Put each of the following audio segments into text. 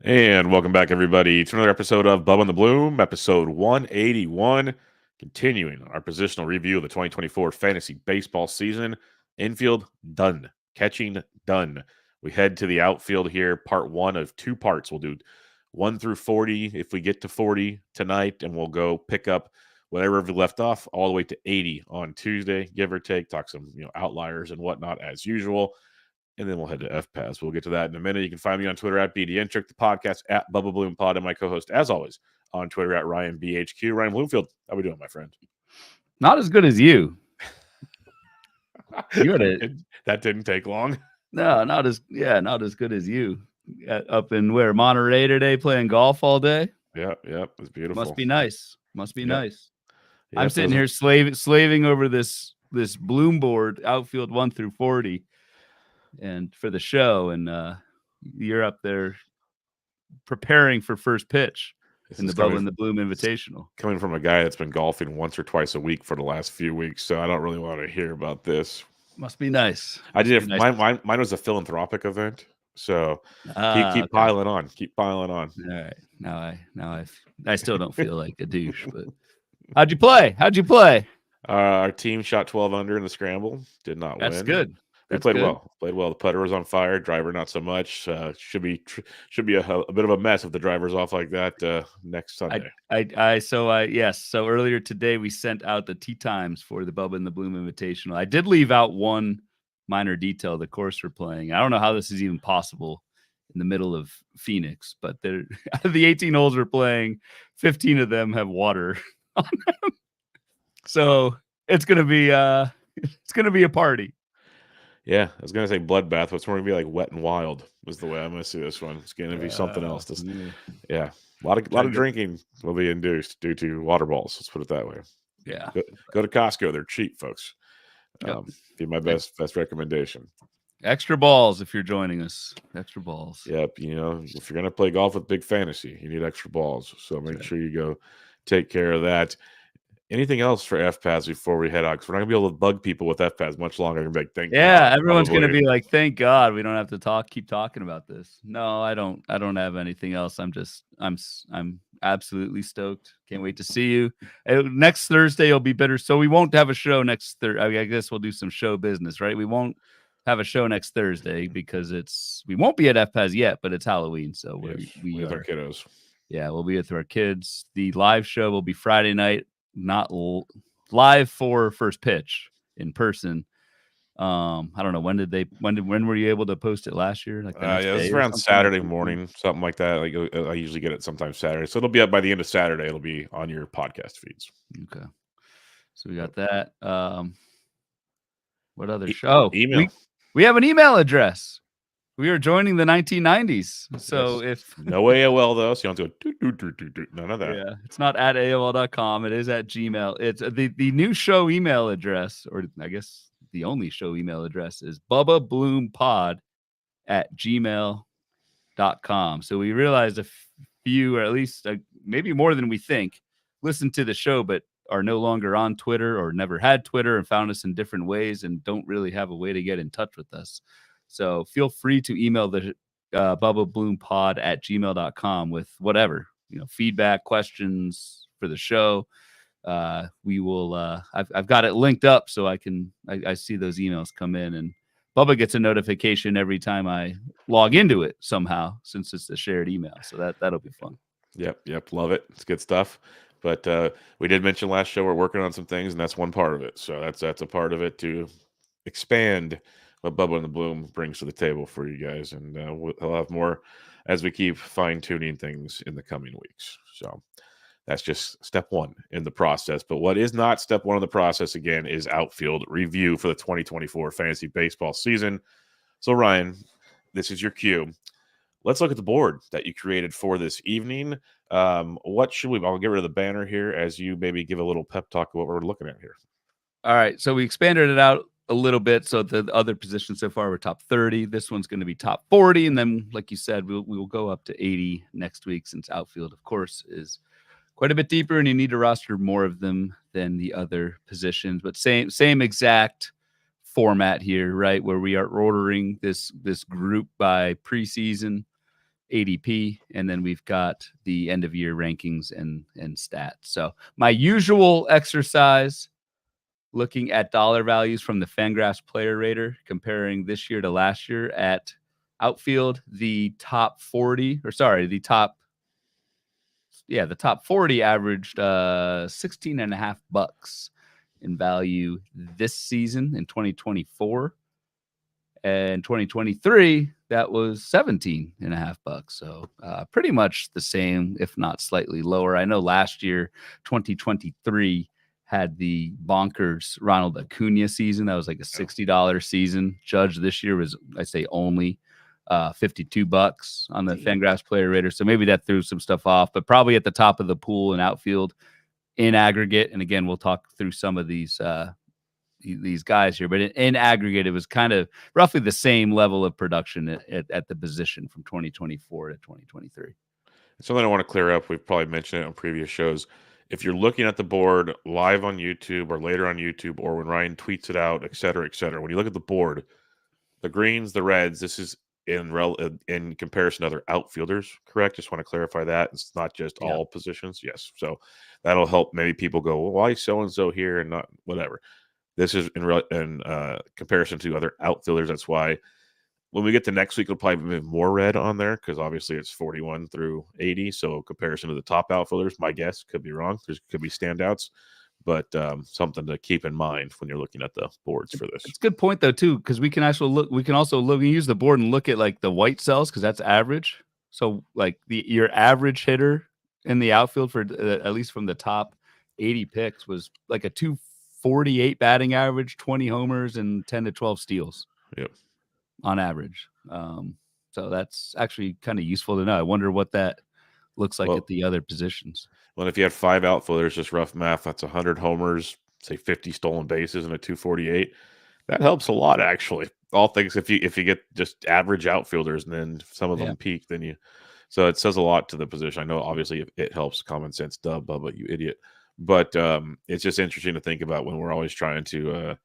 And welcome back, everybody, to another episode of Bubba and the Bloom, episode 181. Continuing our positional review of the 2024 fantasy baseball season. Infield done. Catching done. We head to the outfield here, part one of two parts. We'll do 1 through 40 if we get to 40 tonight, and we'll go pick up whatever we left off all the way to 80 on Tuesday, give or take. Talk some outliers and whatnot as usual. And then we'll head to FPAS. We'll get to that in a minute. You can find me on Twitter at BDNtrick, the podcast at Bubba Bloom Pod, and my co-host, as always, on Twitter at RyanBHQ. Ryan Bloomfield, how we doing, my friend? Not as good as you. You had it. That didn't take long. No, not as good as you. Up in where, Monterey today, playing golf all day. Yeah, it's beautiful. Must be nice. Nice. Yep, I'm sitting here slaving over this Bloom board, outfield 1 through 40, and for the show, and you're up there preparing for first pitch in the Bubba and the Bloom Invitational. Coming from a guy that's been golfing once or twice a week for the last few weeks, so I don't really want to hear about this. Must be nice. I did. Mine was a philanthropic event, so keep piling on. Keep piling on. All right. Now I still don't feel like a douche, but how'd you play? Our team shot 12 under in the scramble. Did not win. That's good. They played well. The putter was on fire. Driver not so much. Should be a bit of a mess if the driver's off like that next Sunday. So earlier today we sent out the tee times for the Bubba and the Bloom Invitational. I did leave out one minor detail: the course we're playing. I don't know how this is even possible in the middle of Phoenix, but out of the 18 holes we're playing, 15 of them have water on them. So it's gonna be a party. Yeah, I was going to say bloodbath, but it's more going to be like Wet and Wild was the way I'm going to see this one. It's going to be something else. A lot of drinking will be induced due to water balls. Let's put it that way. Yeah. Go to Costco. They're cheap, folks. Be my best recommendation. Extra balls if you're joining us. Extra balls. Yep. If you're going to play golf with Big Fantasy, you need extra balls. So make sure you go take care of that. Anything else for FPAS before we head out? Because we're not gonna be able to bug people with FPAS much longer. Gonna be like, thank God, everyone's gonna be like, thank God we don't have to keep talking about this. No, I don't have anything else. I'm absolutely stoked. Can't wait to see you. Next Thursday will be better. So we won't have a show next Thursday. I guess we'll do some show business, right? We won't have a show next Thursday because we won't be at FPAS yet, but it's Halloween, so we with our kiddos. Yeah, we'll be with our kids. The live show will be Friday night. Not live for first pitch in person. I don't know when were you able to post it last year? Like it was around Saturday morning, something like that. Like I usually get it sometimes Saturday, so it'll be up by the end of Saturday. It'll be on your podcast feeds. Okay, so we got that. What other show? Email. We have an email address. We are joining the 1990s. So if no AOL though, so you don't do none of that. Yeah, it's not at AOL.com. It is at Gmail. It's the new show email address, or I guess the only show email address is BubbaBloomPod@gmail.com. So we realized a few, or at least maybe more than we think, listen to the show, but are no longer on Twitter or never had Twitter and found us in different ways and don't really have a way to get in touch with us. So feel free to email the BubbaBloomPod@gmail.com with whatever, feedback, questions for the show. We will, I've got it linked up so I see those emails come in, and Bubba gets a notification every time I log into it somehow, since it's a shared email. So that'll be fun. Yep. Love it. It's good stuff. But we did mention last show we're working on some things, and that's one part of it. So that's a part of it to expand what Bubba and the Bloom brings to the table for you guys. And we'll have more as we keep fine-tuning things in the coming weeks. So that's just step one in the process. But what is not step one in the process, again, is outfield review for the 2024 fantasy baseball season. So, Ryan, this is your cue. Let's look at the board that you created for this evening. What should we? I'll get rid of the banner here as you maybe give a little pep talk of what we're looking at here. All right. So we expanded it out a little bit. So the other positions so far were top 30. This one's going to be top 40. And then, like you said, we will go up to 80 next week, since outfield, of course, is quite a bit deeper and you need to roster more of them than the other positions. But same exact format here, right? Where we are ordering this group by preseason. ADP, and then we've got the end of year rankings and stats. So my usual exercise, looking at dollar values from the Fangraphs Player Rater, comparing this year to last year at Outfield, the top 40 averaged $16.50 in value this season in 2024. And 2023, that was $17.50. So pretty much the same, if not slightly lower. I know last year, 2023, had the bonkers Ronald Acuna season. That was like a $60 season. Judge this year was, I say, only $52 on the Fangraphs Player Rater. So maybe that threw some stuff off, but probably at the top of the pool in Outfield in aggregate. And again, we'll talk through some of these guys here, but in aggregate, it was kind of roughly the same level of production at the position from 2024 to 2023. Something I want to clear up. We've probably mentioned it on previous shows. If you're looking at the board live on YouTube or later on YouTube, or when Ryan tweets it out, et cetera, when you look at the board, the greens, the reds, this is in comparison to other outfielders, correct? Just want to clarify that. It's not just all positions. Yes. So that'll help maybe people go, well, why so-and-so here and not whatever. This is in comparison to other outfielders. That's why when we get to next week, we'll probably have more red on there because obviously it's 41 through 80. So comparison to the top outfielders, my guess could be wrong. There could be standouts, but something to keep in mind when you're looking at the boards for this. It's a good point though too, because we can also look. We use the board and look at like the white cells because that's average. So like your average hitter in the outfield for at least from the top 80 picks was like a 248 batting average, 20 homers, and 10 to 12 steals. Yep. On average. So that's actually kind of useful to know. I wonder what that looks like at the other positions. Well, if you had 5 outfielders, just rough math, that's 100 homers, say 50 stolen bases, and a 248. That helps a lot, actually. All things, if you get just average outfielders and then some of them peak, then so it says a lot to the position. I know, obviously, it helps. Common sense, duh, Bubba, you idiot. But it's just interesting to think about when we're always trying to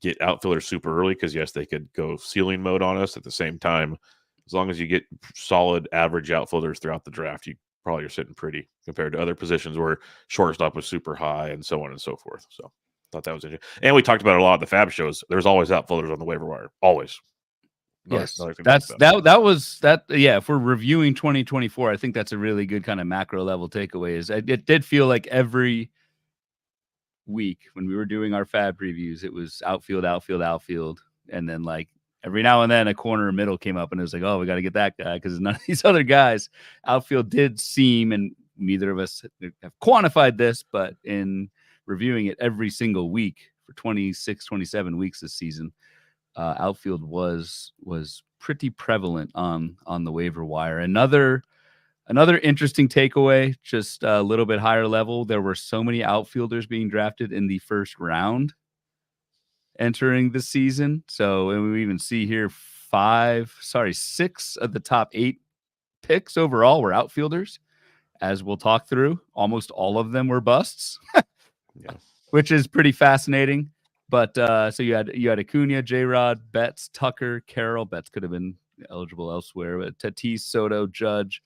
get outfielders super early because, yes, they could go ceiling mode on us. At the same time, as long as you get solid average outfielders throughout the draft, you probably are sitting pretty compared to other positions where shortstop was super high and so on and so forth. So thought that was interesting. And we talked about it a lot at the Fab shows. There's always outfielders on the waiver wire. Always. Yes, that was. If we're reviewing 2024, I think that's a really good kind of macro level takeaway. It did feel like every week when we were doing our Fab previews, it was outfield, and then like every now and then a corner or middle came up, and it was like, oh, we got to get that guy because none of these other guys. Outfield did seem, and neither of us have quantified this, but in reviewing it every single week for 26, 27 weeks this season, outfield was pretty prevalent on the waiver wire. Another interesting takeaway, just a little bit higher level. There were so many outfielders being drafted in the first round entering the season. So, and we even see here 6 of the top 8 picks overall were outfielders. As we'll talk through, almost all of them were busts, which is pretty fascinating. But so you had Acuna, J-Rod, Betts, Tucker, Carroll. Betts could have been eligible elsewhere, but Tatis, Soto, Judge,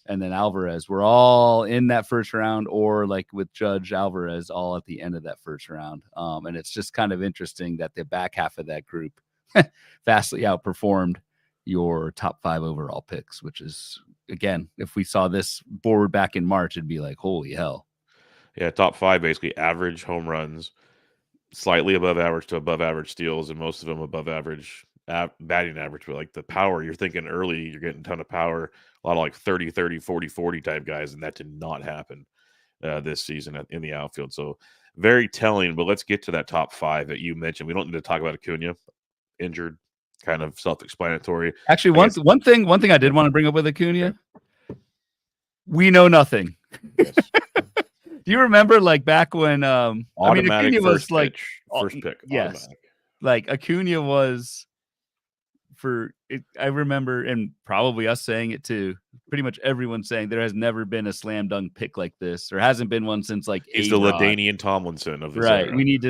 and then Alvarez were all in that first round, or like with Judge, Alvarez all at the end of that first round. And it's just kind of interesting that the back half of that group vastly outperformed your top 5 overall picks, which is, again, if we saw this board back in March, it'd be like, holy hell. Yeah, top 5 basically average home runs, slightly above average to above average steals, and most of them above average batting average. But like the power, you're thinking early, you're getting a ton of power, a lot of like 30, 40, 40 type guys, and that did not happen this season in the outfield. So very telling. But let's get to that top 5 that you mentioned. We don't need to talk about Acuna, injured, kind of self-explanatory. Actually, one thing I did want to bring up with Acuna, we know nothing. Yes. Do you remember like back when Acuna was like first pick? Yes, automatic. Like Acuna was I remember, and probably us saying it too, pretty much everyone saying there has never been a slam dunk pick like this. There hasn't been one since like he's the LaDainian Tomlinson of this right. era. We need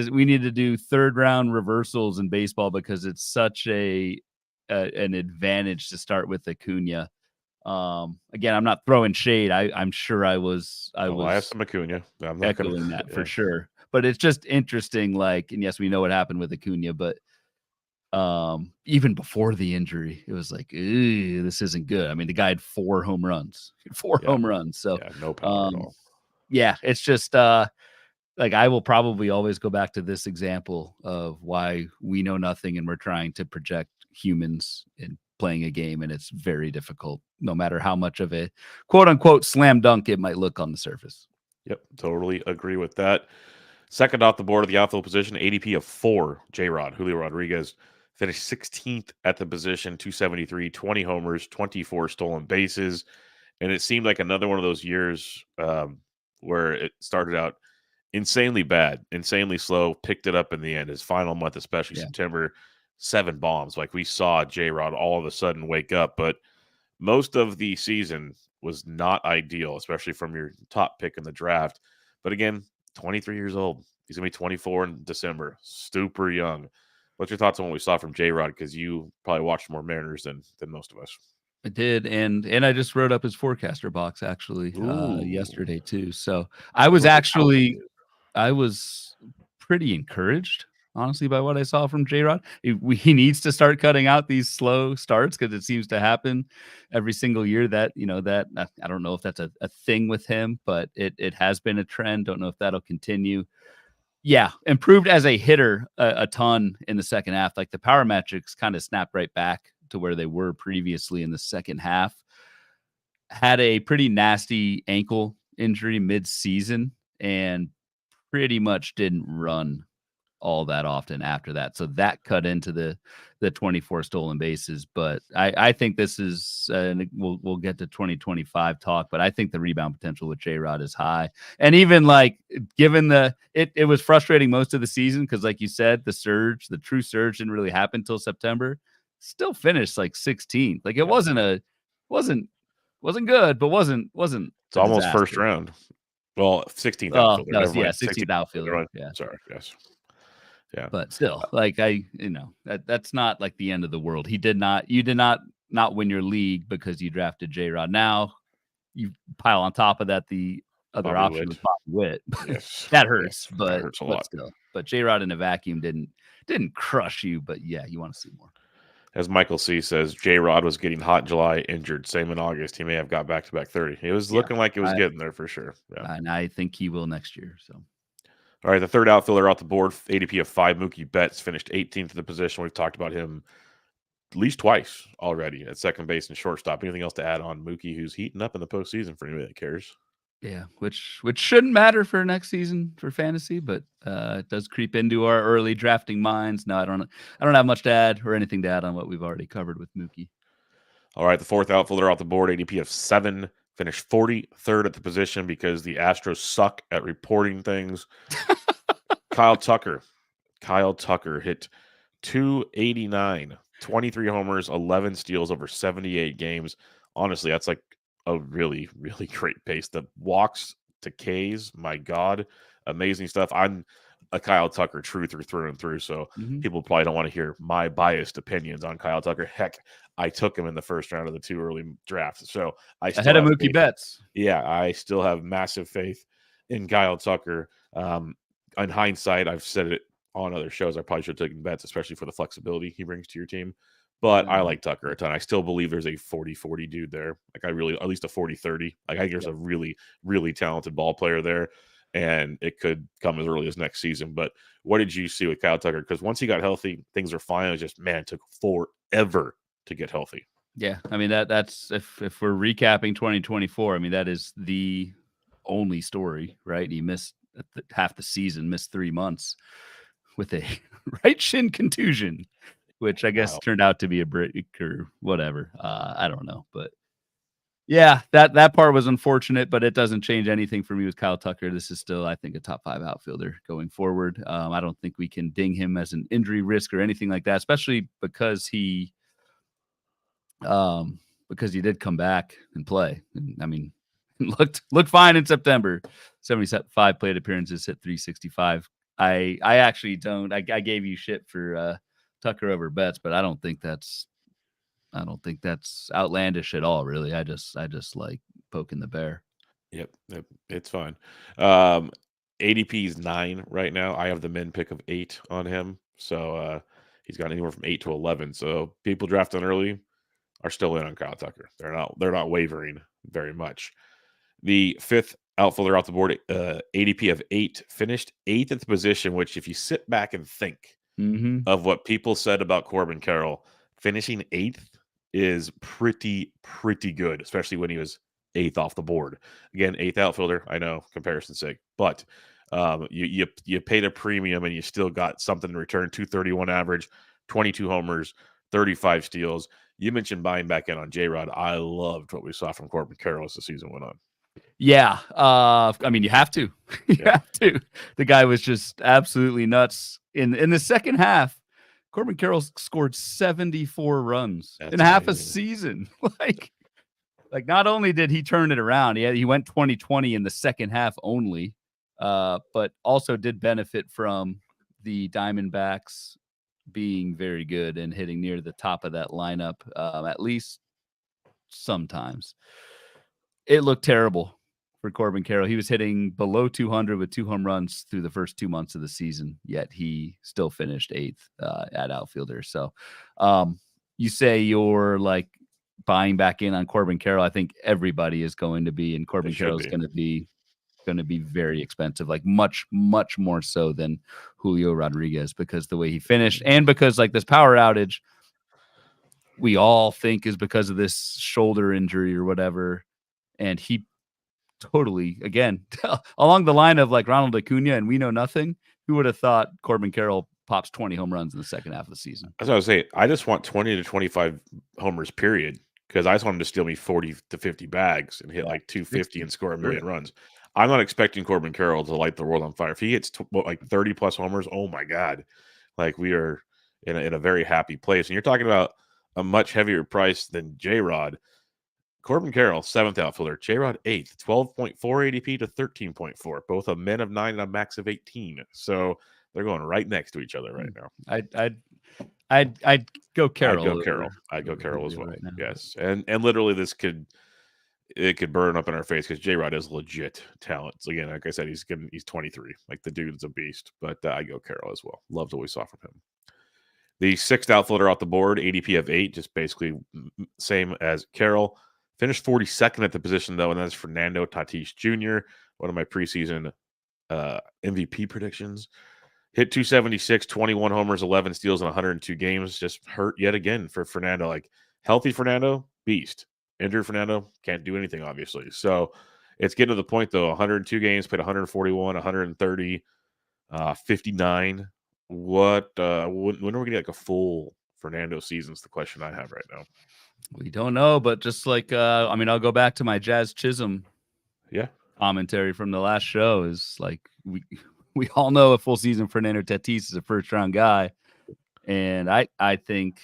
to do 3rd round reversals in baseball because it's such a an advantage to start with Acuna. Again, I'm not throwing shade. I'm sure I was I have some Acuna. I'm not echoing gonna, that for sure. But it's just interesting. Like, and yes, we know what happened with Acuna, but even before the injury, it was like, this isn't good. I mean, the guy had 4 home runs, home runs. So, no power at all. Yeah, it's just like I will probably always go back to this example of why we know nothing and we're trying to project humans in playing a game, and it's very difficult, no matter how much of a quote unquote slam dunk it might look on the surface. Yep, totally agree with that. Second off the board of the outfield position, ADP of 4, J-Rod, Julio Rodriguez, finished 16th at the position, 273, 20 homers, 24 stolen bases. And it seemed like another one of those years where it started out insanely bad, insanely slow, picked it up in the end. His final month, especially September, 7 bombs. Like we saw J-Rod all of a sudden wake up, but most of the season was not ideal, especially from your top pick in the draft. But again, 23 years old. He's going to be 24 in December. Super young. What's your thoughts on what we saw from J-Rod? Because you probably watched more Mariners than most of us. I did, and I just wrote up his forecaster box actually yesterday too. So I was pretty encouraged, honestly, by what I saw from J-Rod. He needs to start cutting out these slow starts because it seems to happen every single year. That I don't know if that's a thing with him, but it has been a trend. Don't know if that'll continue. Yeah, improved as a hitter a ton in the second half. Like the power metrics kind of snapped right back to where they were previously in the second half. Had a pretty nasty ankle injury mid-season and pretty much didn't run all that often after that. So that cut into the 24 stolen bases. But I think this is, we'll get to 2025 talk, but I think the rebound potential with J-Rod is high. And even like given it was frustrating most of the season because like you said, the true surge didn't really happen until September. Still finished like 16th. Like it wasn't good, but wasn't It's almost first round. Well, 16th outfielder. No, 16th outfielder. Yeah. Sorry. Yes. Yeah. But still, like that's not like the end of the world. You did not win your league because you drafted J-Rod. Now you pile on top of that the other Bobby option Witt. was Bobby Witt. Yes. That hurts, yes. but That hurts a lot. Still. But J-Rod in a vacuum didn't crush you, but yeah, you want to see more. As Michael C says, J-Rod was getting hot in July, injured. Same in August. He may have got back-to-back 30. It was looking like it was getting there for sure. Yeah. And I think he will next year. So, all right, the third outfielder off the board, ADP of 5, Mookie Betts, finished 18th in the position. We've talked about him at least twice already at second base and shortstop. Anything else to add on Mookie, who's heating up in the postseason for anybody that cares? Yeah, which shouldn't matter for next season for fantasy, but it does creep into our early drafting minds. No, I don't have much to add or anything to add on what we've already covered with Mookie. All right, the fourth outfielder off the board, ADP of 7, finished 43rd at the position because the Astros suck at reporting things. Kyle Tucker hit 289, 23 homers, 11 steals over 78 games. Honestly, that's like a really, really great pace. The walks to Ks, my God, amazing stuff. I'm a Kyle Tucker truther through and through, so people probably don't want to hear my biased opinions on Kyle Tucker. Heck, I took him in the first round of the 2 early drafts, so I still ahead of have Mookie Betts. Yeah, I still have massive faith in Kyle Tucker. In hindsight, I've said it on other shows. I probably should have taken Betts, especially for the flexibility he brings to your team. But I like Tucker a ton. I still believe there's a 40-40 dude there. Like at least a 40-30. Like I think there's a really, really talented ball player there. And it could come as early as next season. But what did you see with Kyle Tucker? Because once he got healthy, things are fine. It was just, man, it took forever to get healthy. Yeah. I mean, that's if we're recapping 2024, I mean, that is the only story, right? He missed half the season, missed 3 months with a right shin contusion, which I guess turned out to be a break or whatever. I don't know, but yeah, that part was unfortunate, but it doesn't change anything for me with Kyle Tucker. This is still, I think, a top 5 outfielder going forward. I don't think we can ding him as an injury risk or anything like that, especially because he did come back and play. And, I mean, looked fine in September. 75 plate appearances, hit 365. I actually don't. I gave you shit for Tucker over Betts, but I don't think that's I don't think that's outlandish at all, really. I just like poking the bear. Yep, it's fine. ADP is 9 right now. I have the min pick of 8 on him, so he's got anywhere from 8 to 11. So people drafting early are still in on Kyle Tucker. They're not wavering very much. The fifth outfielder off the board, ADP of 8, finished 8th at the position. Which, if you sit back and think of what people said about Corbin Carroll, finishing 8th is pretty good, especially when he was 8th off the board. Again, 8th outfielder, I know, comparison's sake, but you paid a premium and you still got something in return. 231 average, 22 homers, 35 steals. You mentioned buying back in on J-Rod. I loved what we saw from Corbin Carroll as the season went on. Yeah. I mean, you have to. You have to. The guy was just absolutely nuts. In the second half, Corbin Carroll scored 74 runs in half a season. like not only did he turn it around, he went 20-20 in the second half only, but also did benefit from the Diamondbacks being very good and hitting near the top of that lineup, at least sometimes. It looked terrible for Corbin Carroll. He was hitting below 200 with 2 home runs through the first 2 months of the season, yet he still finished 8th at outfielder. So you say you're like buying back in on Corbin Carroll. I think everybody is going to be, and Corbin Carroll is going to be very expensive, like much more so than Julio Rodriguez, because the way he finished, and because like this power outage we all think is because of this shoulder injury or whatever. And he totally, again, along the line of like Ronald Acuna and we know nothing, who would have thought Corbin Carroll pops 20 home runs in the second half of the season? That's what I was saying. I just want 20 to 25 homers, period, because I just want him to steal me 40 to 50 bags and hit like 250 and score a million runs. I'm not expecting Corbin Carroll to light the world on fire. If he hits like 30 plus homers, oh my God, like we are in a very happy place. And you're talking about a much heavier price than J-Rod. Corbin Carroll, 7th outfielder. J-Rod, 8th. 12.4 ADP to 13.4. Both a min of 9 and a max of 18. So they're going right next to each other right now. I'd go Carroll. I'd go Carroll as well. Right now. Yes. And literally this could burn up in our face because J-Rod is legit talent. So again, like I said, he's 23. Like the dude's a beast. But I go Carroll as well. Loved what we saw from him. The 6th outfielder off the board, ADP of 8, just basically same as Carroll. Finished 42nd at the position, though, and that's Fernando Tatis Jr., one of my preseason MVP predictions. Hit 276, 21 homers, 11 steals in 102 games. Just hurt yet again for Fernando. Like, healthy Fernando, beast. Injured Fernando, can't do anything, obviously. So it's getting to the point, though. 102 games, played 141, 130, 59. When are we going to get like a full Fernando season is the question I have right now. We don't know, but just like I'll go back to my Jazz Chisholm commentary from the last show. Is like we all know a full season Fernando Tatis is a first round guy, and I think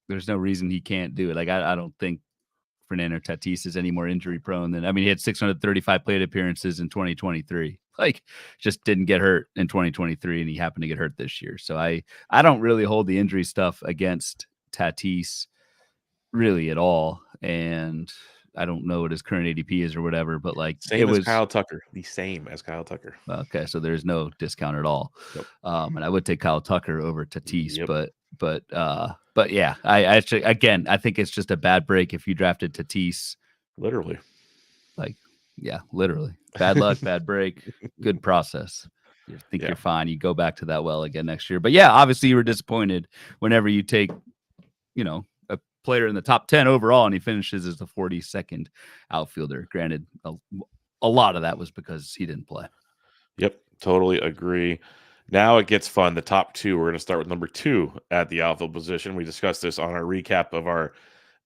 there's no reason he can't do it. Like I don't think Fernando Tatis is any more injury prone than he had 635 plate appearances in 2023. Like just didn't get hurt in 2023, and he happened to get hurt this year. So I don't really hold the injury stuff against Tatis really at all, and I don't know what his current ADP is or whatever, but like same as Kyle Tucker, the same as Kyle Tucker. Okay, so there's no discount at all. Yep. And I would take Kyle Tucker over Tatis, but yeah, I actually, again, I think it's just a bad break if you drafted Tatis. Literally. Like, yeah, literally. Bad luck, bad break, good process. You think you're fine. You go back to that well again next year. But yeah, obviously you were disappointed whenever you take, a player in the top 10 overall and he finishes as the 42nd outfielder. Granted, a lot of that was because he didn't play. Yep, totally agree. Now it gets fun. The top 2, we're going to start with number 2 at the outfield position. We discussed this on our recap of our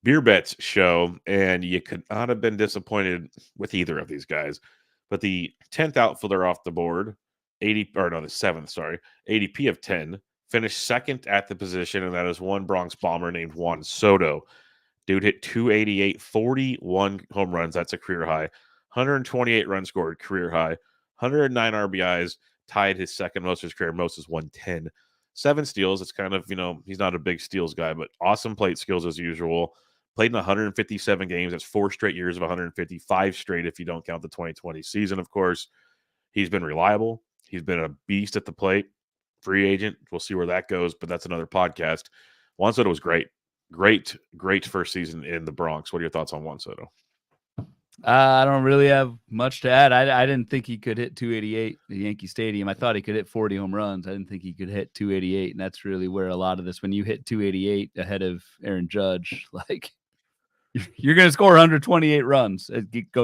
Beer Bets show, and you could not have been disappointed with either of these guys. But the 10th outfielder off the board, the 7th, sorry, ADP of 10, finished 2nd at the position, and that is one Bronx Bomber named Juan Soto. Dude hit 288, 41 home runs. That's a career high. 128 runs scored, career high. 109 RBIs, tied his second most of his career. Most is 110. 7 steals. It's kind of, he's not a big steals guy, but awesome plate skills as usual. Played in 157 games. That's 4 straight years of 150, 5 straight if you don't count the 2020 season, of course. He's been reliable. He's been a beast at the plate. Free agent. We'll see where that goes, but that's another podcast. Juan Soto was great. Great first season in the Bronx. What are your thoughts on Juan Soto? I don't really have much to add. I didn't think he could hit 288 at Yankee Stadium. I thought he could hit 40 home runs. I didn't think he could hit 288, and that's really where a lot of this, when you hit 288 ahead of Aaron Judge, like you're going to score 128 runs,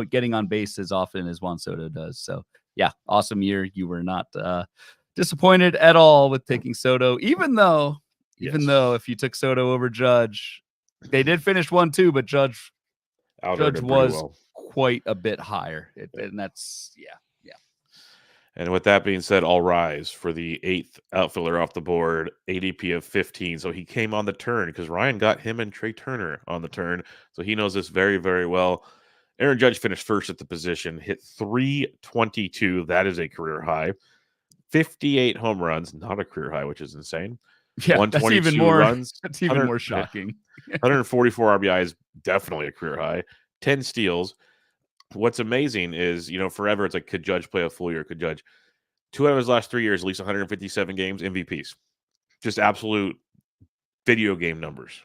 getting on base as often as Juan Soto does. So, yeah, awesome year. You were not disappointed at all with taking Soto, even though if you took Soto over Judge, they did finish 1-2, but Judge was quite a bit higher. And that's, yeah. And with that being said, all rise for the 8th outfielder off the board, ADP of 15. So he came on the turn because Ryan got him and Trey Turner on the turn. So he knows this very, very well. Aaron Judge finished first at the position, hit 322. That is a career high. 58 home runs, not a career high, which is insane. Yeah, that's even more runs. That's even more shocking. 144 RBIs, definitely a career high. 10 steals. What's amazing is, forever it's like, could Judge play a full year? Could Judge? 2 out of his last 3 years, at least 157 games, MVPs. Just absolute video game numbers.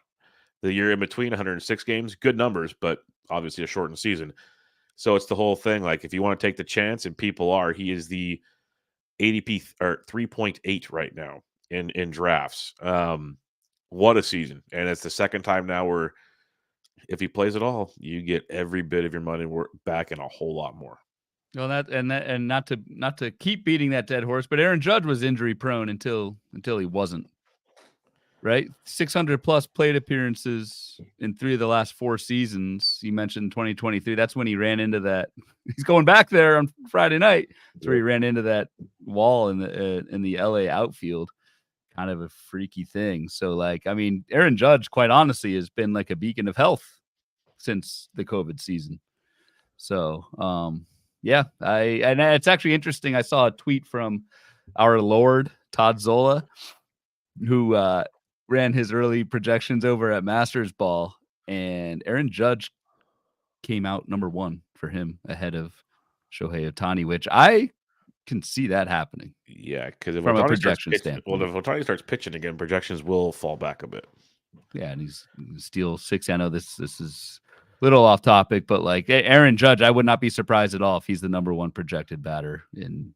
The year in between, 106 games, good numbers, but obviously a shortened season. So it's the whole thing. Like, if you want to take the chance, and people are, he is the ADP or 3.8 right now in drafts. What a season. And it's the second time now where if he plays at all, you get every bit of your money back and a whole lot more. Well, and not to keep beating that dead horse, but Aaron Judge was injury prone until he wasn't. Right, 600 plus plate appearances in 3 of the last 4 seasons. You mentioned 2023. That's when he ran into that. He's going back there on Friday night. That's where he ran into that wall in the LA outfield. Kind of a freaky thing. So, Aaron Judge, quite honestly, has been like a beacon of health since the COVID season. So, and it's actually interesting. I saw a tweet from our Lord, Todd Zola, who ran his early projections over at Masters Ball, and Aaron Judge came out number 1 for him ahead of Shohei Ohtani, which I can see that happening. Yeah, because from a projection standpoint. Well, if Ohtani starts pitching again, projections will fall back a bit. Yeah, and he's steal 6. I know this is a little off topic, but like Aaron Judge, I would not be surprised at all if he's the number 1 projected batter in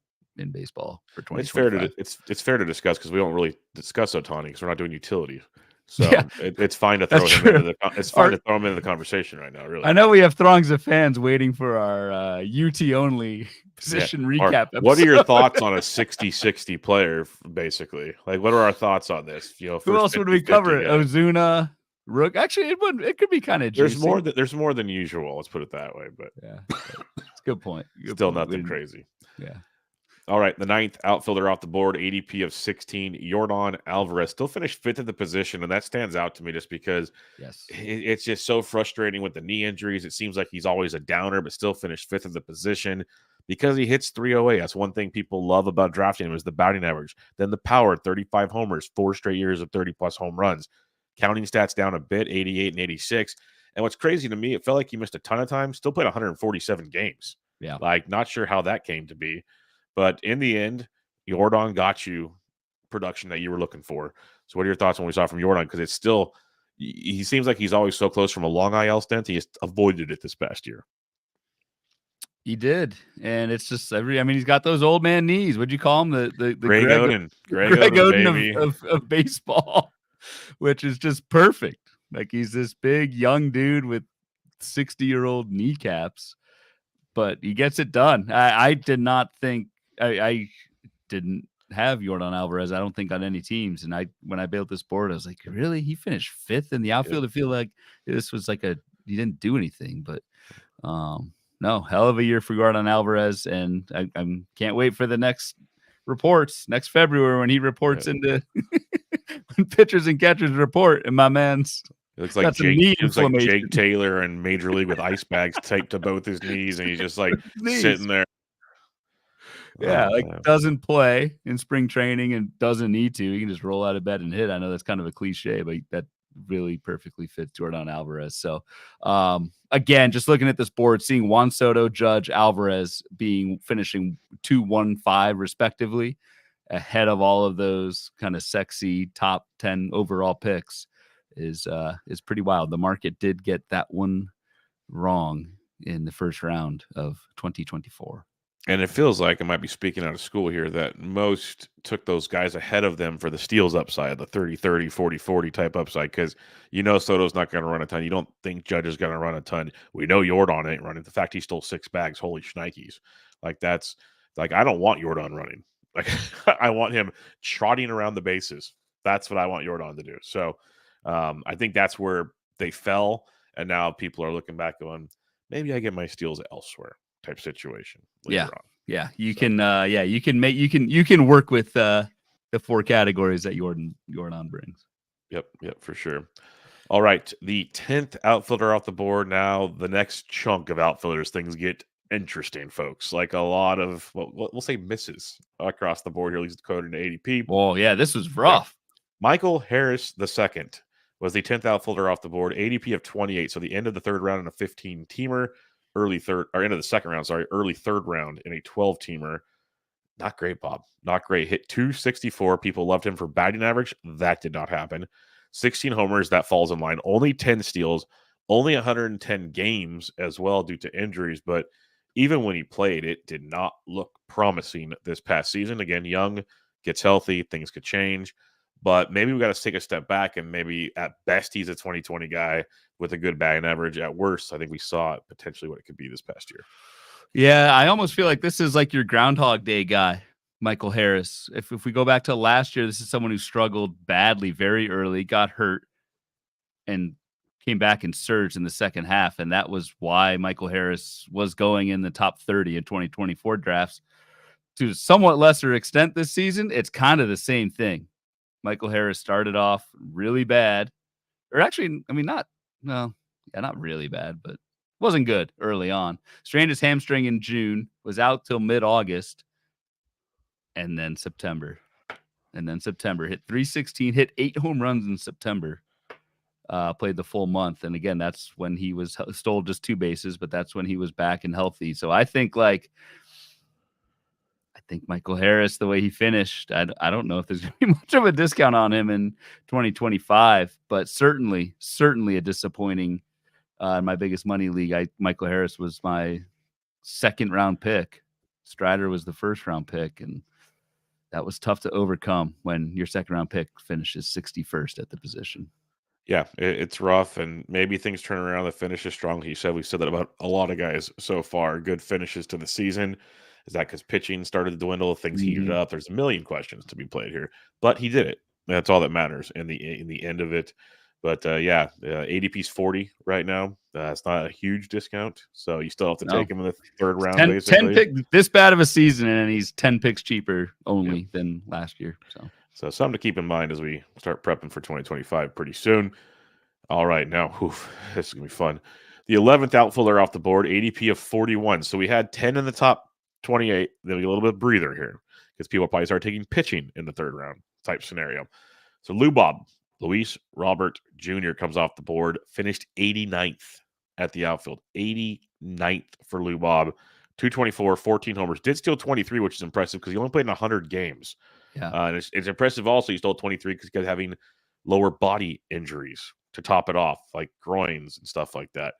baseball for 2025. It's fair to discuss because we don't really discuss Ohtani because we're not doing utility. So yeah, it's fine to throw him into the conversation right now. Really, I know we have throngs of fans waiting for our UT only position recap. What are your thoughts on a 60-60 player? Basically, like, what are our thoughts on this? Who else would we cover? Ozuna, Rook. Actually, it could be kind of juicy. There's more than usual. Let's put it that way. But yeah, it's a good point. Still nothing crazy. Yeah. All right, the 9th outfielder off the board, ADP of 16, Yordan Alvarez, still finished 5th at the position, and that stands out to me just because it's just so frustrating with the knee injuries. It seems like he's always a downer, but still finished 5th at the position because he hits 308. That's one thing people love about drafting him is the batting average. Then the power, 35 homers, 4 straight years of 30-plus home runs. Counting stats down a bit, 88 and 86. And what's crazy to me, it felt like he missed a ton of time, still played 147 games. Yeah. Like, not sure how that came to be. But in the end, Yordan got you production that you were looking for. So what are your thoughts on what we saw from Yordan? Because it's still – he seems like he's always so close from a long IL stint. He just avoided it this past year. He did. And it's just he's got those old man knees. What'd you call him? The Greg Oden of baseball, which is just perfect. Like, he's this big young dude with 60-year-old kneecaps, but he gets it done. I did not think – I didn't have Yordan Alvarez, I don't think, on any teams. And when I built this board, I was like, really? He finished 5th in the outfield? I feel like this was like he didn't do anything. But no, hell of a year for Yordan Alvarez. And I can't wait for the next reports next February when he reports into when pitchers and catchers report. And my man's it looks like Jake Taylor in Major League with ice bags taped to both his knees, and he's just like sitting there. Yeah, Oh, like man. doesn't play in spring training and doesn't need to. He can just roll out of bed and hit. I know that's kind of a cliche, but that really perfectly fits Jordan Alvarez. So, again, just looking at this board, seeing Juan Soto, Judge, Alvarez finishing 2-1-5 respectively, ahead of all of those kind of sexy top 10 overall picks is pretty wild. The market did get that one wrong in the first round of 2024. And it feels like I might be speaking out of school here that most took those guys ahead of them for the steals upside, the 30-30, 40-40 type upside, because Soto's not going to run a ton. You don't think Judge is going to run a ton. We know Jordan ain't running. The fact he stole 6 bags, holy shnikes. That's I don't want Jordan running. I want him trotting around the bases. That's what I want Jordan to do. So I think that's where they fell. And now people are looking back going, maybe I get my steals elsewhere type situation later on. Yeah. You can work with the 4 categories that Jordan brings. Yep, for sure. All right, the 10th outfielder off the board. Now the next chunk of outfielders, things get interesting, folks. Like a lot of we'll say misses across the board here, at least according to ADP. Oh yeah, this was rough. Michael Harris II was the 10th outfielder off the board, ADP of 28. So the end of the third round in a 15-teamer, end of the second round, early third round in a 12-teamer. Not great, Bob. Not great. Hit 264. People loved him for batting average. That did not happen. 16 homers. That falls in line. Only 10 steals. Only 110 games as well due to injuries. But even when he played, it did not look promising this past season. Again, young, gets healthy. Things could change. But maybe we got to take a step back, and maybe at best he's a 2020 guy with a good batting average. At worst, I think we saw potentially what it could be this past year. Yeah, I almost feel like this is like your Groundhog Day guy, Michael Harris. If we go back to last year, this is someone who struggled badly very early, got hurt, and came back and surged in the second half. And that was why Michael Harris was going in the top 30 in 2024 drafts. To a somewhat lesser extent this season, it's kind of the same thing. Michael Harris started off really bad. Or actually, I mean, not really bad, but wasn't good early on. Strained his hamstring in June, was out till mid-August, and then September. Hit 316, hit 8 home runs in September. Played the full month. And again, that's when he stole just 2 bases, but that's when he was back and healthy. So I think Michael Harris, the way he finished, I don't know if there's going to be much of a discount on him in 2025, but certainly a disappointing. In my biggest money league, Michael Harris was my 2nd round pick. Strider was the 1st round pick, and that was tough to overcome when your 2nd round pick finishes 61st at the position. Yeah, it's rough, and maybe things turn around. The finish is strong. We've said that about a lot of guys so far. Good finishes to the season. Is that because pitching started to dwindle? Things heated up. There's a million questions to be played here, but he did it. That's all that matters in the end of it. But ADP's 40 right now. It's not a huge discount, so you still have to take him in the 3rd round. 10 pick this bad of a season, and he's 10 picks cheaper only than last year. So something to keep in mind as we start prepping for 2025 pretty soon. All right, now this is gonna be fun. The 11th outfielder off the board, ADP of 41. So we had 10 in the top 28. Then we get a little bit of breather here because people probably start taking pitching in the 3rd round type scenario. So Luis Robert Jr. comes off the board, finished 89th at the outfield. 89th for Lou Bob. 224, 14 homers. Did steal 23, which is impressive because he only played in 100 games. Yeah. And it's impressive also he stole 23 because he's having lower body injuries to top it off, like groins and stuff like that.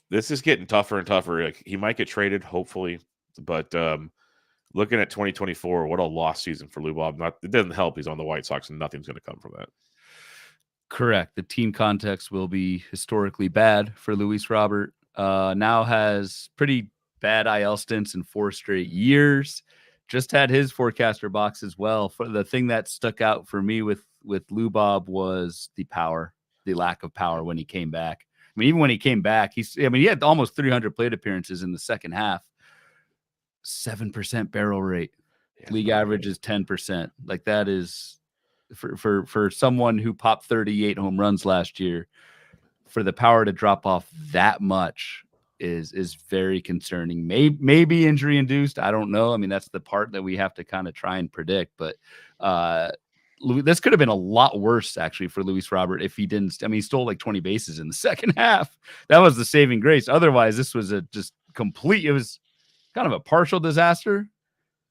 This is getting tougher and tougher. Like, he might get traded, hopefully. But looking at 2024, what a lost season for Lou Bob. It doesn't help he's on the White Sox, and nothing's going to come from that. Correct. The team context will be historically bad for Luis Robert. Now has pretty bad IL stints in 4 straight years. Just had his forecaster box as well. For the thing that stuck out for me with Lou Bob was the lack of power when he came back. I mean, even when he came back, he had almost 300 plate appearances in the second half. 7% barrel rate. League average is 10%. Like, that is for someone who popped 38 home runs last year, for the power to drop off that much is very concerning. Maybe injury induced. I don't know. I mean, that's the part that we have to kind of try and predict. But this could have been a lot worse actually for Luis Robert if he didn't. I mean, he stole like 20 bases in the second half. That was the saving grace. Otherwise, this was a just complete. It was kind of a partial disaster,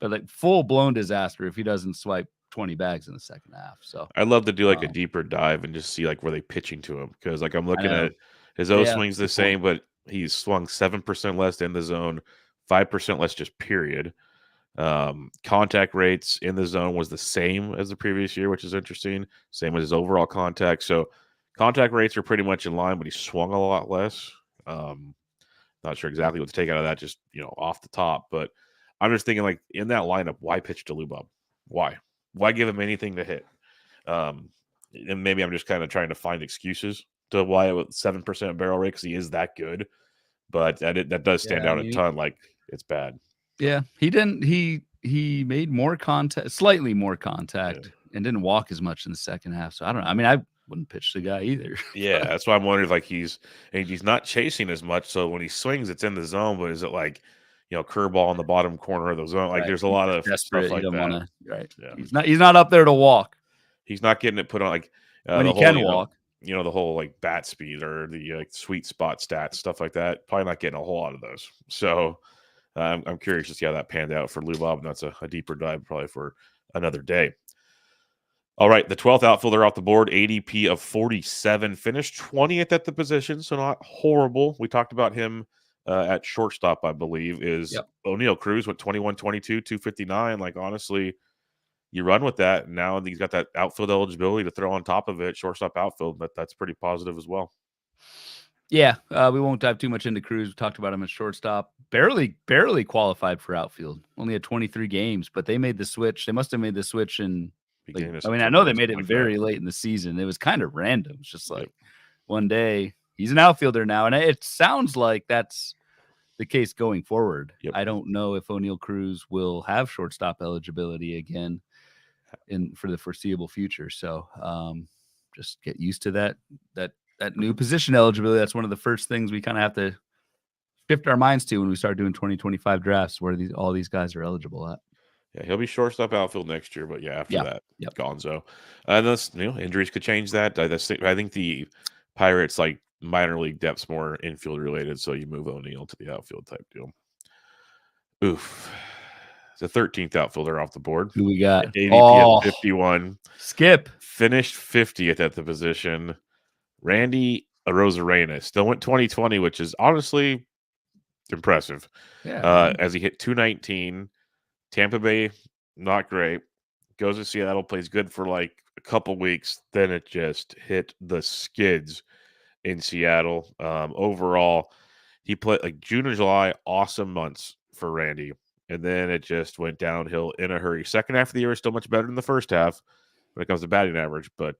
but like full blown disaster if he doesn't swipe 20 bags in the second half. So I'd love to do like a deeper dive and just see like where they pitching to him, because like I'm looking at his O swings the same, but he's swung 7% less in the zone, 5% less just period. Contact rates in the zone was the same as the previous year, which is interesting. Same with his overall contact. So contact rates are pretty much in line, but he swung a lot less. Not sure exactly what to take out of that, just off the top. But I'm just thinking, like, in that lineup, why pitch to Lubbob? Why give him anything to hit? And maybe I'm just kind of trying to find excuses to why it was 7% barrel rate, because he is that good. But that does stand out a ton. Like, it's bad. Yeah, he didn't. He made more contact, slightly more contact, and didn't walk as much in the second half. So I don't know. I mean, I wouldn't pitch the guy either. Yeah, that's why I'm wondering. Like, he's not chasing as much. So when he swings, it's in the zone. But is it like, curveball in the bottom corner of the zone? Like, there's a lot of desperate, stuff like that. Wanna, right? Yeah. He's not up there to walk. He's not getting it put on like when he can walk. The whole like bat speed or the like sweet spot stats, stuff like that. Probably not getting a whole lot of those. So I'm curious to see how that panned out for Lubbob, and that's a deeper dive probably for another day. All right, the 12th outfielder off the board, ADP of 47, finished 20th at the position, so not horrible. We talked about him at shortstop, I believe, is O'Neal Cruz went 21, 22, 259. Like, honestly, you run with that. And now he's got that outfield eligibility to throw on top of it, shortstop outfield, but that's pretty positive as well. Yeah, we won't dive too much into Cruz. We talked about him at shortstop. Barely qualified for outfield. Only had 23 games, but they made the switch. They must have made the switch in I know they made it very late in the season. It was kind of random. It's just like one day he's an outfielder now, and it sounds like that's the case going forward. I don't know if O'Neal Cruz will have shortstop eligibility again for the foreseeable future. So just get used to that new position eligibility. That's one of the first things we kind of have to shift our minds to when we start doing 2025 drafts, where all these guys are eligible at. Yeah, he'll be shortstop outfield next year, but after that, gonzo. And injuries could change that. I think the Pirates like minor league depth's more infield related, so you move O'Neal to the outfield type deal. Oof. The 13th outfielder off the board. Who we got? ADP of 51. Skip. Finished 50th at the position. Randy Arozarena still went 2020, which is honestly impressive. Yeah. As he hit 219. Tampa Bay, not great. Goes to Seattle, plays good for like a couple weeks. Then it just hit the skids in Seattle. Overall, he played like June and July, awesome months for Randy. And then it just went downhill in a hurry. Second half of the year is still much better than the first half when it comes to batting average. But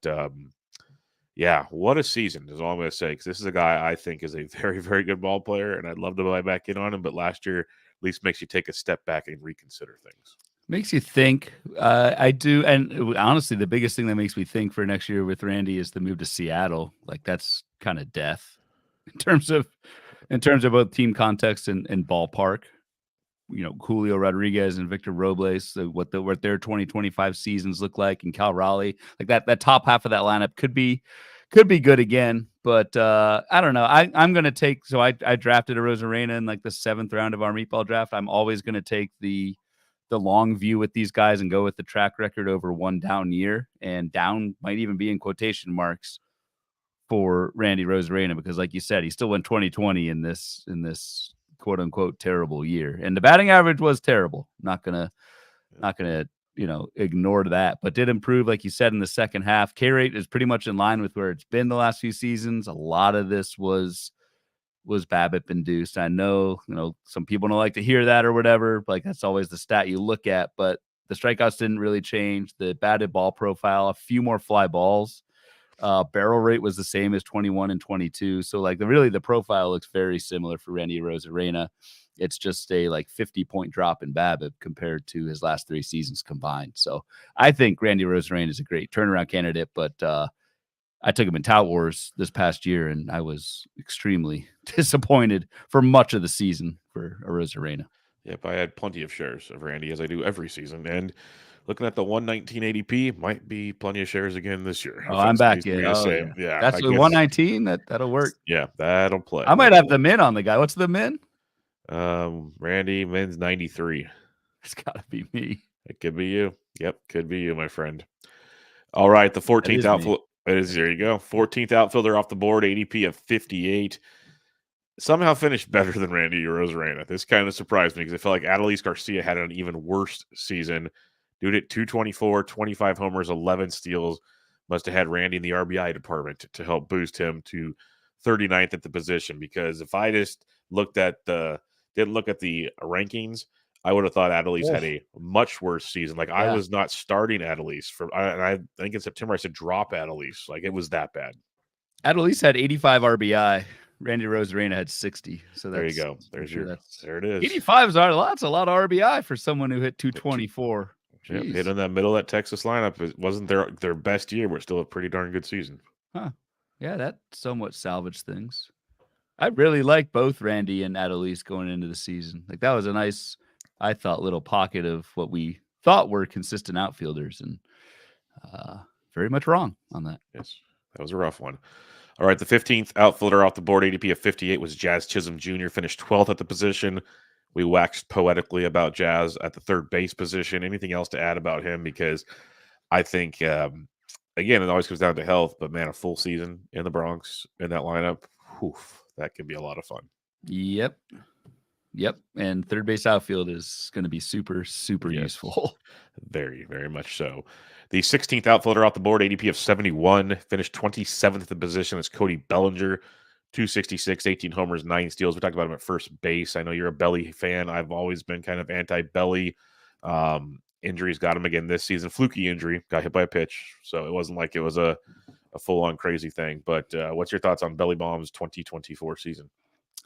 what a season is all I'm going to say. Because this is a guy I think is a very, very good ball player. And I'd love to buy back in on him. But last year, at least makes you take a step back and reconsider things. Makes you think. I do. And honestly, the biggest thing that makes me think for next year with Randy is the move to Seattle. Like, that's kind of death in terms of both team context and ballpark. Julio Rodriguez and Victor Robles, what their 2025 seasons look like, and Cal Raleigh, like that top half of that lineup could be good again. But I don't know. I'm going to take, so I drafted Arozarena in like the 7th round of our meatball draft. I'm always going to take the long view with these guys and go with the track record over one down year, and down might even be in quotation marks for Randy Arozarena, because like you said, he still went 2020 in this quote unquote terrible year. And the batting average was terrible. Not gonna ignore that, but did improve, like you said, in the second half. K rate is pretty much in line with where it's been the last few seasons. A lot of this was BABIP induced. I know, some people don't like to hear that or whatever. Like, that's always the stat you look at, but the strikeouts didn't really change. The batted ball profile, a few more fly balls. Barrel rate was the same as 21 and 22. So like the profile looks very similar for Randy Arozarena. It's just a 50-point drop in BABIP compared to his last 3 seasons combined. So I think Randy Arozarena is a great turnaround candidate, but I took him in Tout Wars this past year, and I was extremely disappointed for much of the season for Arozarena. Yep, I had plenty of shares of Randy, as I do every season. And looking at the 119 ADP, might be plenty of shares again this year. Oh, If I'm that back stays in. the Oh, same. yeah. Yeah, That's I the guess. 119. That'll work. Yeah, that'll play. I might have the min on the guy. What's the min? Randy Min's 93. It's got to be me. It could be you. Yep, could be you, my friend. All right, the 14th outfielder. It is, there you go. 14th outfielder off the board, ADP of 58. Somehow finished better than Randy Arozarena. This kind of surprised me because I felt like Adolis Garcia had an even worse season. Dude at 224, 25 homers, 11 steals. Must have had Randy in the RBI department to help boost him to 39th at the position. Because if I just didn't look at the rankings, I would have thought Adolis had a much worse season. Like, I was not starting Adolis and I think in September I said drop Adolis. Like, it was that bad. Adolis had 85 RBI. Randy Arozarena had 60. So there you go. There it is. 85 is a lot of RBI for someone who hit 224. Yep, hit in that middle of that Texas lineup. It wasn't their best year, but still a pretty darn good season. Huh. Yeah, that somewhat salvaged things. I really like both Randy and Adolis going into the season. Like, that was a nice, I thought, little pocket of what we thought were consistent outfielders, and very much wrong on that. Yes, that was a rough one. All right, the 15th outfielder off the board, ADP of 58, was Jazz Chisholm Jr., finished 12th at the position. We waxed poetically about Jazz at the third base position. Anything else to add about him? Because I think, again, it always comes down to health, but man, a full season in the Bronx in that lineup, that could be a lot of fun. Yep. And third base outfield is going to be super, super useful. Very, very much so. The 16th outfielder off the board, ADP of 71, finished 27th at the position as Cody Bellinger, 266, 18 homers, 9 steals. We talked about him at first base. I know you're a Belly fan. I've always been kind of anti-Belly. Injuries got him again this season. Fluky injury, got hit by a pitch. So it wasn't like it was a full-on crazy thing. But what's your thoughts on Belly Bomb's 2024 season?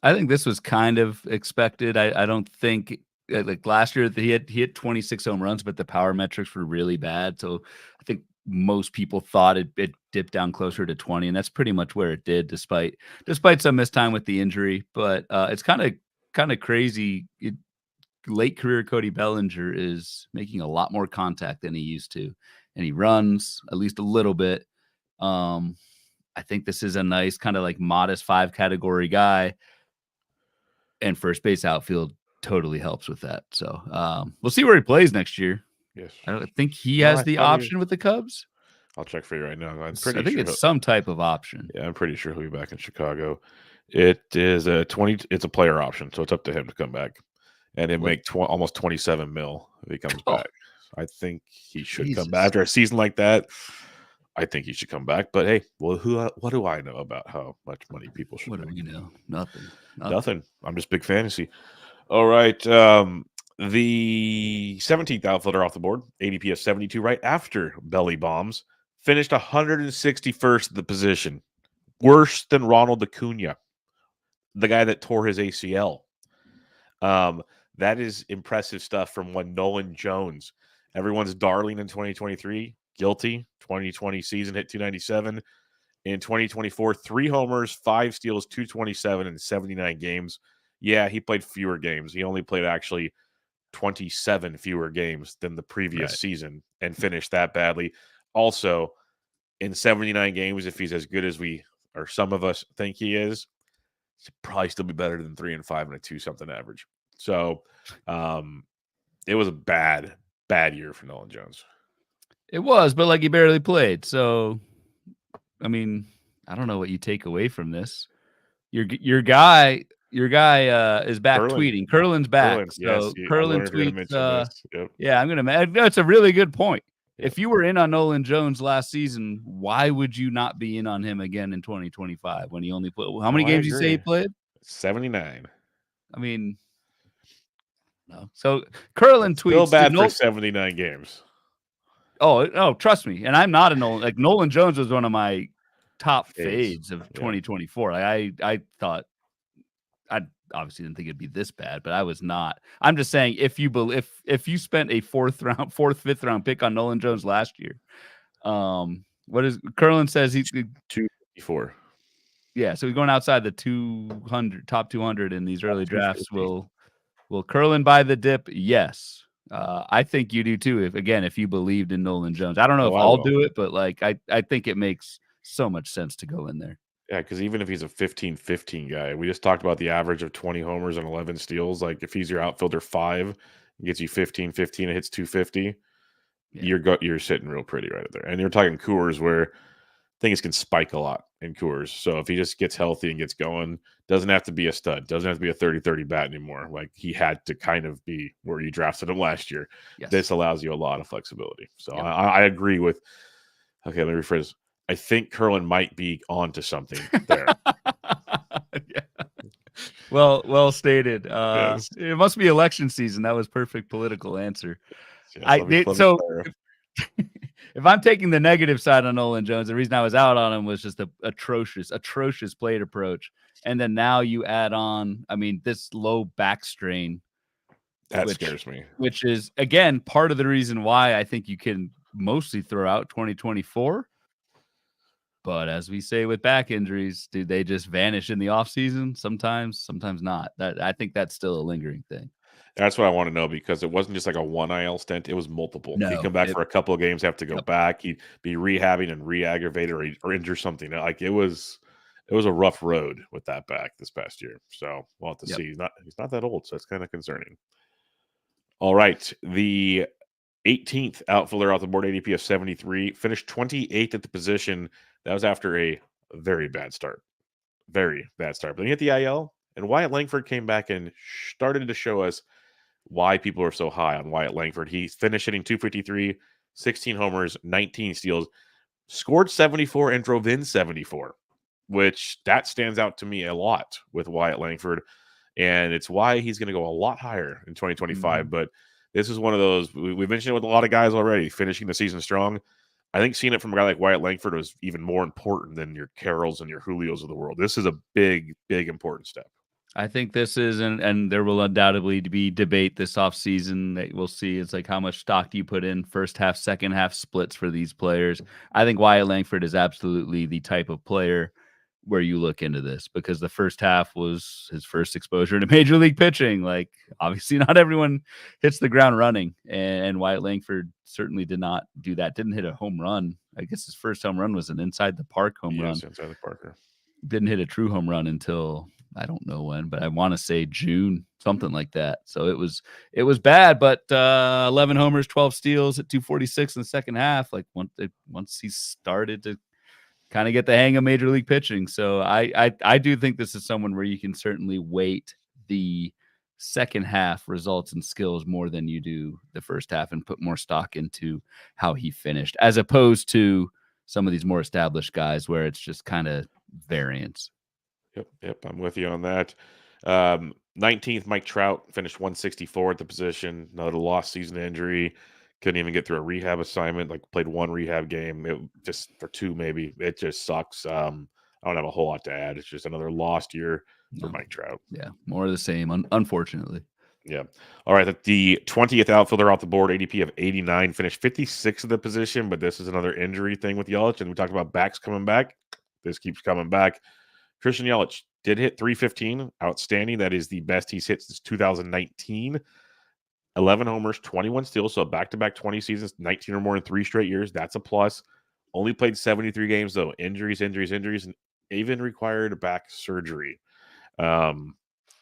I think this was kind of expected. I don't think, like last year, he hit 26 home runs, but the power metrics were really bad. So I think most people thought it dipped down closer to 20, and that's pretty much where it did, despite some missed time with the injury. But it's kind of crazy. Late career Cody Bellinger is making a lot more contact than he used to, and he runs at least a little bit. I think this is a nice kind of like modest 5 category guy. And first base outfield totally helps with that. So we'll see where he plays next year. Yes. I don't think he has the option with the Cubs. I'll check for you right now. I think it's some type of option. Yeah, I'm pretty sure he'll be back in Chicago. It is it's a player option, so it's up to him to come back. And he'll make almost 27 mil if he comes back. I think he should come back after a season like that. I think he should come back. But hey, well, what do I know about how much money people should make? What do you know? Nothing. I'm just big fantasy. All right. The 17th outfielder off the board, ADP of 72, right after Belly Bombs, finished 161st at the position. Worse than Ronald Acuna, the guy that tore his ACL. That is impressive stuff from one Nolan Jones. Everyone's darling in 2023. Guilty. 2020 season hit 297. In 2024, 3 homers, 5 steals, 227 in 79 games. Yeah, he played fewer games. He only played actually 27 fewer games than the previous season and finished that badly. Also, in 79 games, if he's as good as we or some of us think he is, he'd probably still be better than 3 and 5 and a 2-something average. So it was a bad year for Nolan Jones. It was, but like he barely played. So, I mean, I don't know what you take away from this. Your guy is back tweeting. Curlin's back. So Curlin tweets. Yeah, I'm gonna. That's a really good point. Yep. If you were in on Nolan Jones last season, why would you not be in on him again in 2025 when he only played? How many games did you say he played? 79. I mean, no. So Curlin tweets. Still bad for 79 games. Oh, trust me. And I'm not a Nolan. Like, Nolan Jones was one of my top fades of 2024. Like, I thought, I obviously didn't think it'd be this bad, but I was not. I'm just saying, if you spent a 4th, 5th round pick on Nolan Jones last year, What is Curlin says he 254. Yeah, so he's going outside the 200 top 200 in these early drafts. 250. Will Curlin buy the dip? Yes. I think you do too. If you believed in Nolan Jones, I don't know Oh, if I I'll will. do it, but like I think it makes so much sense to go in there. Yeah, because even if he's a 15-15 guy, we just talked about the average of 20 homers and 11 steals. Like if he's your outfielder 5, gets you 15-15 and hits 250, Yeah. you're sitting real pretty right there. And you're talking Coors where things can spike a lot in Coors. So if he just gets healthy and gets going, doesn't have to be a stud, doesn't have to be a 30-30 bat anymore. Like he had to kind of be where you drafted him last year. Yes. This allows you a lot of flexibility. So Yep. I agree with. Okay, let me rephrase. I think Curlin might be onto something there. Yeah. Well stated. Yes. It must be election season. That was perfect political answer. Yes, let me So clarify. if I'm taking the negative side on Nolan Jones, the reason I was out on him was just the atrocious plate approach. And then now you add on, I mean, this low back strain, That scares me. which is again part of the reason why I think you can mostly throw out 2024. But as we say with back injuries, do they just vanish in the offseason? Sometimes not. That I think that's still a lingering thing. That's what I want to know because it wasn't just like a one IL stint; it was multiple. He'd No, come back for a couple of games, have to go Yep. back. He'd be rehabbing and re-aggravate or injure something. Like it was a rough road with that back this past year. So we'll have to see. He's not that old, so it's kind of concerning. All right, the 18th outfielder off the board, ADP of 73, finished 28th at the position. That was after a very bad start. Very bad start. But then he hit the IL, and Wyatt Langford came back and started to show us why people are so high on Wyatt Langford. He finished hitting 253, 16 homers, 19 steals, scored 74, and drove in 74, which that stands out to me a lot with Wyatt Langford. And it's why he's going to go a lot higher in 2025. Mm-hmm. But this is one of those, we mentioned it with a lot of guys already, finishing the season strong. I think seeing it from a guy like Wyatt Langford was even more important than your Carrolls and your Julios of the world. This is a big, big important step. I think this is, and there will undoubtedly be debate this offseason that we'll see. It's like how much stock do you put in first half, second half splits for these players. I think Wyatt Langford is absolutely the type of player where you look into this because the first half was his first exposure to major league pitching. Like obviously not everyone hits the ground running, and Wyatt Langford certainly did not do that. Didn't hit a home run. I guess his first home run was an inside the park home run. Yes, inside the Parker. Didn't hit a true home run until I don't know when, but I want to say June, something like that. So it was bad, but 11 homers, 12 steals at 246 in the second half. Like once he started to kind of get the hang of major league pitching. So I do think this is someone where you can certainly weight the second half results and skills more than you do the first half and put more stock into how he finished, as opposed to some of these more established guys where it's just kind of variance. Yep, I'm with you on that. 19th, Mike Trout finished 164 at the position. Another lost season injury. Couldn't even get through a rehab assignment. Like played one rehab game, just for two maybe. It just sucks. I don't have a whole lot to add. It's just another lost year for Mike Trout. Yeah, more of the same, unfortunately. Yeah. All right. The 20th outfielder off the board, ADP of 89, finished 56 at the position, but this is another injury thing with Yelich. And we talked about backs coming back. This keeps coming back. Christian Yelich did hit 315. Outstanding. That is the best he's hit since 2019. 11 homers, 21 steals. So back-to-back 20 seasons, 19 or more in 3 straight years. That's a plus. Only played 73 games, though. Injuries, and even required back surgery. A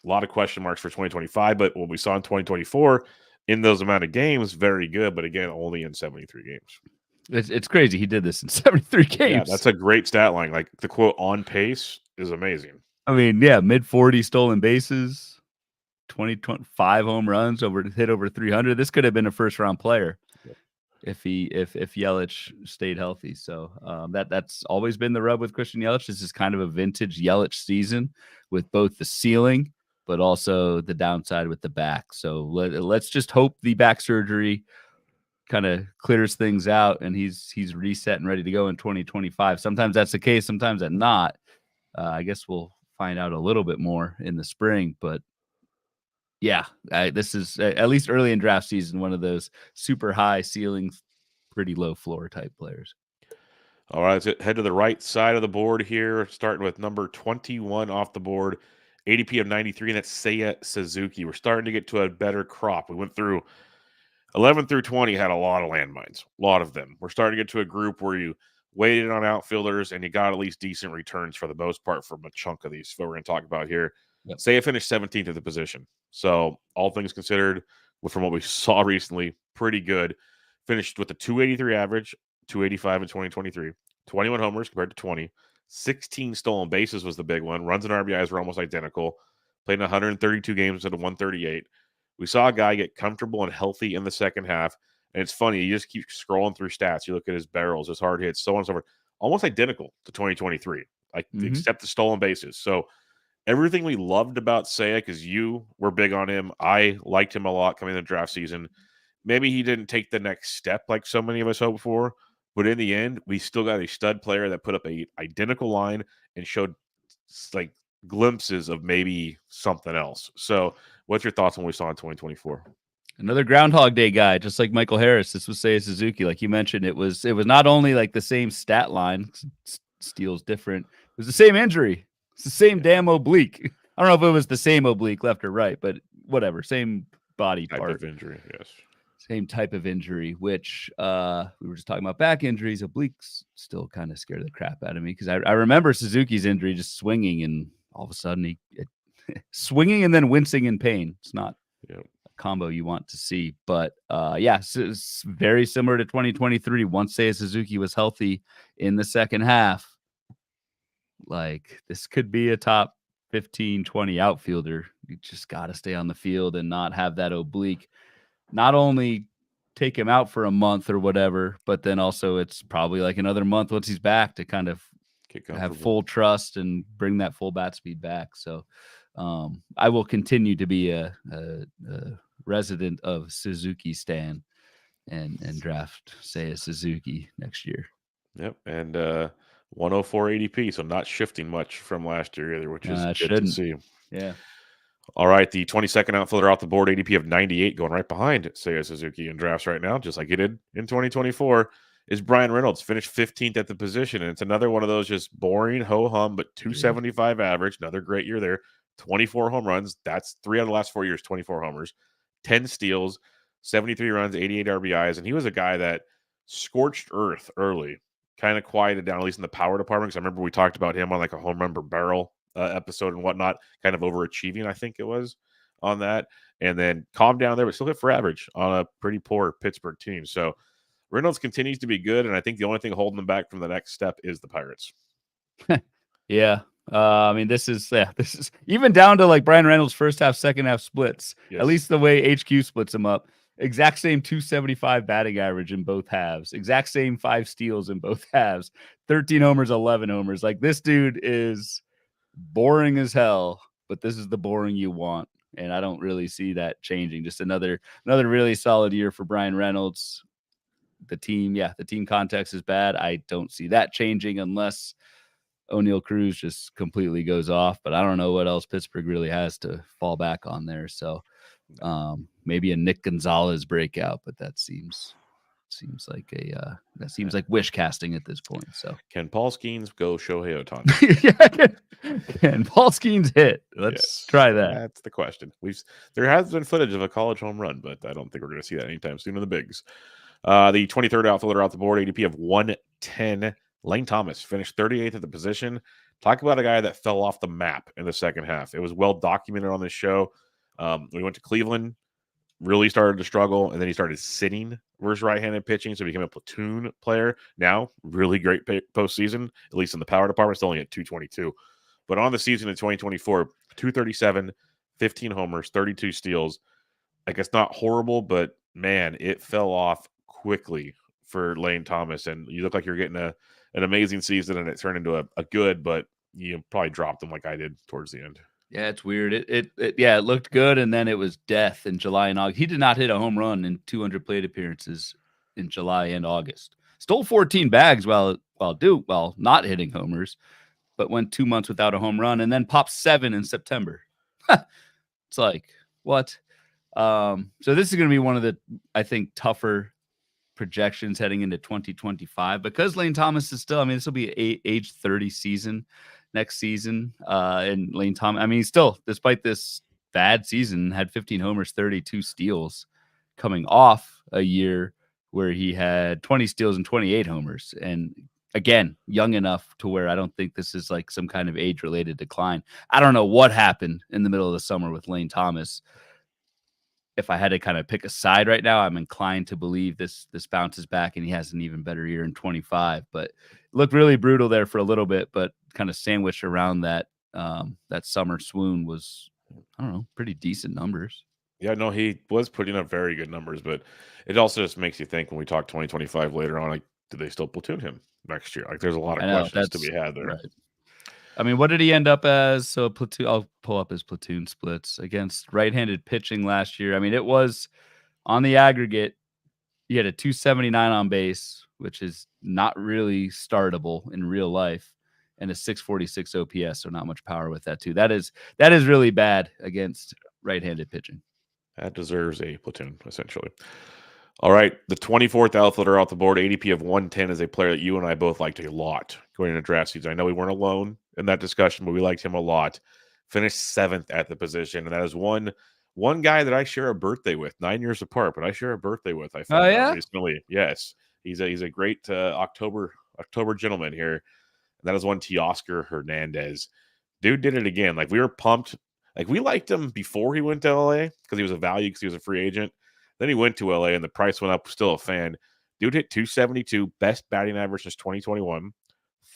lot of question marks for 2025, but what we saw in 2024 in those amount of games, very good. But again, only in 73 games. It's crazy. He did this in 73 games. Yeah, that's a great stat line. Like the quote on pace is amazing. I mean, yeah, mid 40 stolen bases, 25 home runs, hit over 300. This could have been a first round player if Yelich stayed healthy. So that's always been the rub with Christian Yelich. This is kind of a vintage Yelich season with both the ceiling but also the downside with the back. So let's just hope the back surgery kind of clears things out and he's reset and ready to go in 2025. Sometimes that's the case, sometimes that's not. I guess we'll find out a little bit more in the spring, but yeah, this is at least early in draft season, one of those super high ceilings, pretty low floor type players. All right, let's head to the right side of the board here, starting with number 21 off the board, ADP of 93, and that's Seiya Suzuki. We're starting to get to a better crop. We went through 11 through 20, had a lot of landmines, a lot of them. We're starting to get to a group where you waited on outfielders and you got at least decent returns for the most part from a chunk of these. So we're going to talk about here. Yep. Seiya finished 17th at the position. So all things considered, from what we saw recently, pretty good. Finished with a 283 average, 285 in 2023, 21 homers compared to 20, 16 stolen bases was the big one. Runs and RBIs were almost identical. Played in 132 games at a 138. We saw a guy get comfortable and healthy in the second half. And it's funny, you just keep scrolling through stats. You look at his barrels, his hard hits, so on and so forth, almost identical to 2023, like except the stolen bases. So everything we loved about Seiya, because you were big on him, I liked him a lot coming in the draft season. Maybe he didn't take the next step like so many of us hoped for, but in the end, we still got a stud player that put up a identical line and showed like glimpses of maybe something else. So, what's your thoughts on what we saw in 2024? Another Groundhog Day guy, just like Michael Harris. This was Seiya Suzuki, like you mentioned. It was not only like the same stat line, steals different. It was the same injury. It's the same damn oblique. I don't know if it was the same oblique, left or right, but whatever, same body Type part. of injury, yes. Same type of injury, which we were just talking about back injuries. Obliques still kind of scared the crap out of me because I remember Suzuki's injury just swinging and all of a sudden swinging and then wincing in pain. It's not a combo you want to see, but yeah, it's very similar to 2023. Once Seiya Suzuki was healthy in the second half, like this could be a top 15, 20 outfielder. You just got to stay on the field and not have that oblique. Not only take him out for a month or whatever, but then also it's probably like another month once he's back to kind of have full trust and bring that full bat speed back. So I will continue to be a resident of Suzuki Stan and draft Seiya Suzuki next year. Yep. And 104 ADP, so not shifting much from last year either, which is good to see. Yeah. All right, the 22nd outfielder off the board, ADP of 98, going right behind Seiya Suzuki in drafts right now, just like he did in 2024, is Bryan Reynolds. Finished 15th at the position, and it's another one of those just boring ho-hum, but 275 average, another great year there, 24 home runs. That's 3 out of the last 4 years, 24 homers, 10 steals, 73 runs, 88 RBIs, and he was a guy that scorched earth early, kind of quieted down, at least in the power department, because I remember we talked about him on like a home run per barrel episode and whatnot, kind of overachieving, I think it was, on that. And then calmed down there, but still hit for average on a pretty poor Pittsburgh team. So Reynolds continues to be good, and I think the only thing holding them back from the next step is the Pirates. Yeah. I mean, this is even down to like Bryan Reynolds' first half, second half splits. Yes. At least the way HQ splits them up. Exact same 275 batting average in both halves. Exact same 5 steals in both halves. 13 homers, 11 homers. Like this dude is boring as hell, but this is the boring you want. And I don't really see that changing. Just another really solid year for Bryan Reynolds. The team context is bad. I don't see that changing unless O'Neal Cruz just completely goes off, but I don't know what else Pittsburgh really has to fall back on there. So maybe a Nick Gonzalez breakout, but that seems like wish casting at this point. So can Paul Skeens go Shohei Ohtani? Can Paul Skeens hit? Let's try that. That's the question. There has been footage of a college home run, but I don't think we're going to see that anytime soon in the bigs. The 23rd outfielder off the board, ADP of 110. Lane Thomas finished 38th at the position. Talk about a guy that fell off the map in the second half. It was well documented on this show. We went to Cleveland, really started to struggle, and then he started sitting versus right-handed pitching, so he became a platoon player. Now, really great postseason, at least in the power department, still only at 222. But on the season in 2024, 237, 15 homers, 32 steals. Like, it's not horrible, but, man, it fell off quickly for Lane Thomas, and you look like you're getting an amazing season, and it turned into a good, but you probably dropped him like I did towards the end. Yeah, it's weird. It looked good, and then it was death in July and August. He did not hit a home run in 200 plate appearances in July and August. Stole 14 bags while not hitting homers, but went 2 months without a home run, and then popped 7 in September. It's like, what? So this is going to be one of the, I think, tougher projections heading into 2025 because Lane Thomas is still, I mean, this will be age 30 season next season. And Lane Thomas, I mean, he's still, despite this bad season, had 15 homers, 32 steals, coming off a year where he had 20 steals and 28 homers. And again, young enough to where I don't think this is like some kind of age related decline. I don't know what happened in the middle of the summer with Lane Thomas. If I had to kind of pick a side right now, I'm inclined to believe this bounces back and he has an even better year in 25. But it looked really brutal there for a little bit, but kind of sandwiched around that that summer swoon was, I don't know, pretty decent numbers. Yeah, no, he was putting up very good numbers, but it also just makes you think when we talk 2025 later on, like, do they still platoon him next year? Like, there's a lot of questions to be had there. Right. I mean, what did he end up as? So platoon, I'll pull up his platoon splits against right-handed pitching last year. I mean, it was on the aggregate, he had a 279 on base, which is not really startable in real life, and a 646 OPS, so not much power with that too. That is really bad against right-handed pitching. That deserves a platoon, essentially. All right, the 24th outfielder off the board, ADP of 110, is a player that you and I both liked a lot going into draft season. I know we weren't alone in that discussion, but we liked him a lot. Finished 7th at the position, and that is one guy that I share a birthday with, 9 years apart, but I share a birthday with. I found out recently. Yes, he's a great October gentleman here, and that is one Teoscar Hernandez. Dude did it again. Like, we were pumped. Like, we liked him before he went to LA because he was a value because he was a free agent. Then he went to LA and the price went up. Still a fan. Dude hit 272, best batting average since 2021.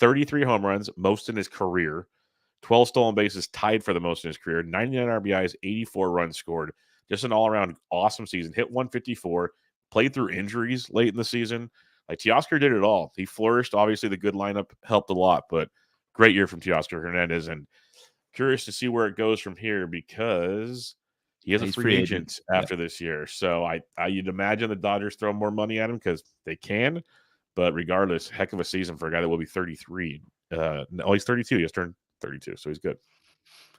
33 home runs, most in his career. 12 stolen bases, tied for the most in his career. 99 RBIs, 84 runs scored. Just an all-around awesome season. Hit 154. Played through injuries late in the season. Like, Teoscar did it all. He flourished. Obviously, the good lineup helped a lot, but great year from Teoscar Hernandez. And curious to see where it goes from here because he is a free agent after this year. So you'd imagine the Dodgers throw more money at him because they can. But regardless, heck of a season for a guy that will be 33. He's 32. He just turned 32, so he's good.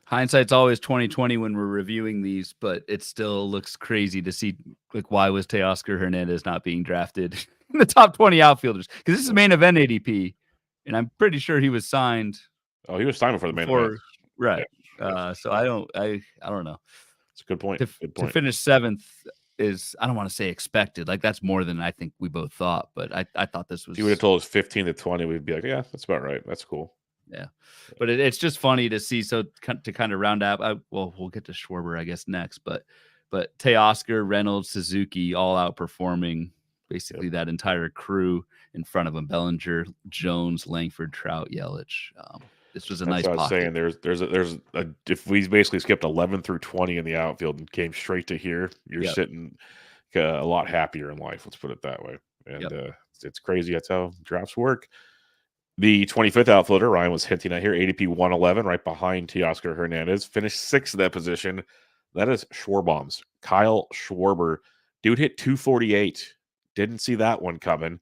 Hindsight's always 2020 when we're reviewing these, but it still looks crazy to see, like, why was Teoscar Hernandez not being drafted in the top 20 outfilders? Because this is main event ADP, and I'm pretty sure he was signed. Oh, he was signed before the main event. Right. Yeah. So I don't know. It's a good point. To finish 7th is, I don't want to say expected. Like, that's more than I think we both thought, but I thought this was. If you would have told us 15 to 20, we'd be like, yeah, that's about right. That's cool. Yeah. But it's just funny to see. So to kind of round up, we'll get to Schwarber, I guess, next, but Teoscar, Reynolds, Suzuki all outperforming basically that entire crew in front of him. Bellinger, Jones, Langford, Trout, Yelich. This was a nice pocket. I was saying there's a if we basically skipped 11 through 20 in the outfield and came straight to here, you're sitting a lot happier in life. Let's put it that way. And it's crazy. That's how drafts work. The 25th outfielder, Ryan was hinting at here, ADP 111, right behind Teoscar Hernandez. Finished 6th in that position. That is Schwarbombs. Kyle Schwarber. Dude hit 248. Didn't see that one coming.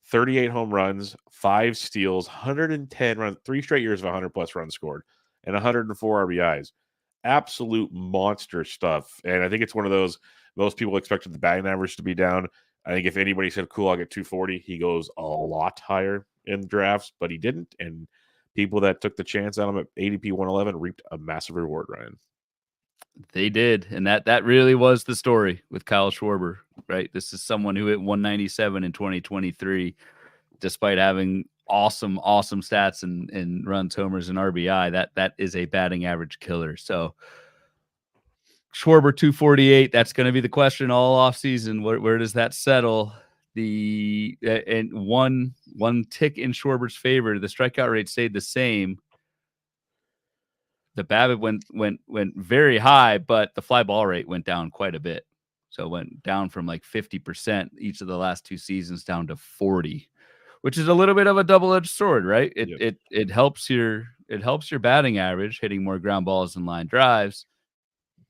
38 home runs, 5 steals, 110 runs, 3 straight years of 100-plus runs scored, and 104 RBIs. Absolute monster stuff. And I think it's one of those, most people expected the batting average to be down. I think if anybody said, cool, I'll get 240, he goes a lot higher in drafts, but he didn't. And people that took the chance on him at ADP 111 reaped a massive reward, Ryan. They did. And that really was the story with Kyle Schwarber, right? This is someone who hit 197 in 2023, despite having awesome stats and runs, homers, and RBI. That is a batting average killer. So Schwarber 248, that's going to be the question all off season. Where does that settle? And one tick in Schwarber's favor, the strikeout rate stayed the same. The BABIP went very high, but the fly ball rate went down quite a bit. So it went down from like 50% each of the last 2 seasons down to 40, which is a little bit of a double-edged sword, right? It helps your batting average, hitting more ground balls and line drives.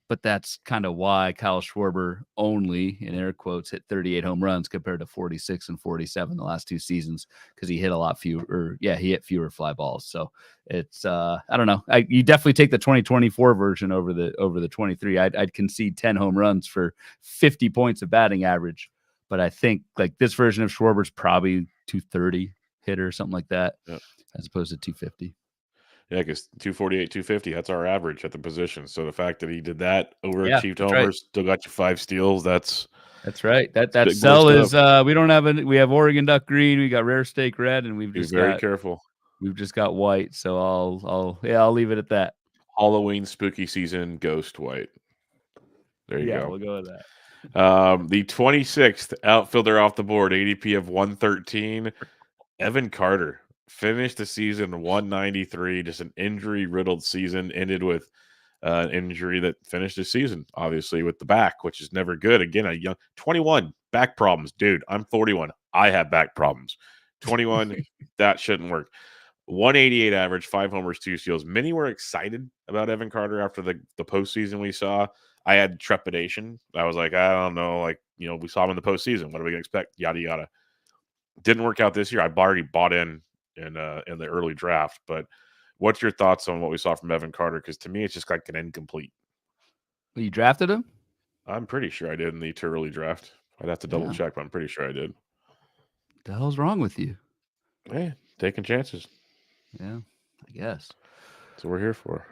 But that's kind of why Kyle Schwarber only, in air quotes, hit 38 home runs compared to 46 and 47 the last 2 seasons, because he hit a lot fewer, he hit fewer fly balls. So it's, I don't know. You definitely take the 2024 version over the 23. I'd concede 10 home runs for 50 points of batting average, But I think like this version of Schwarber's probably 230 hitter or something like that, as opposed to 250. Yeah, because 248, 250, that's our average at the position. So the fact that he did that, overachieved that's homers, right. still got you 5 steals, that's right. That big boy cell is stuff. we have Oregon Duck green, we got Rare Steak red, and Be very careful. we've just got white. So I'll leave it at that. Halloween spooky season ghost white. There you go. We'll go with that. The 26th outfielder off the board, ADP of 113, Evan Carter finished the season 193. Just an injury-riddled season. Ended with an injury that finished the season, obviously, with the back, which is never good. Again, a young 21 back problems, dude. I'm 41. I have back problems. 21, that shouldn't work. 188 average, 5 homers, 2 steals. Many were excited about Evan Carter after the postseason we saw. I had trepidation. I was like, I don't know, like, we saw him in the postseason. What are we going to expect? Yada, yada. Didn't work out this year. I already bought in the early draft. But what's your thoughts on what we saw from Evan Carter? Because to me, it's just like an incomplete. You drafted him? I'm pretty sure I did in the early draft. I'd have to double check, but I'm pretty sure I did. What the hell's wrong with you? Hey, taking chances. Yeah, I guess. That's what we're here for.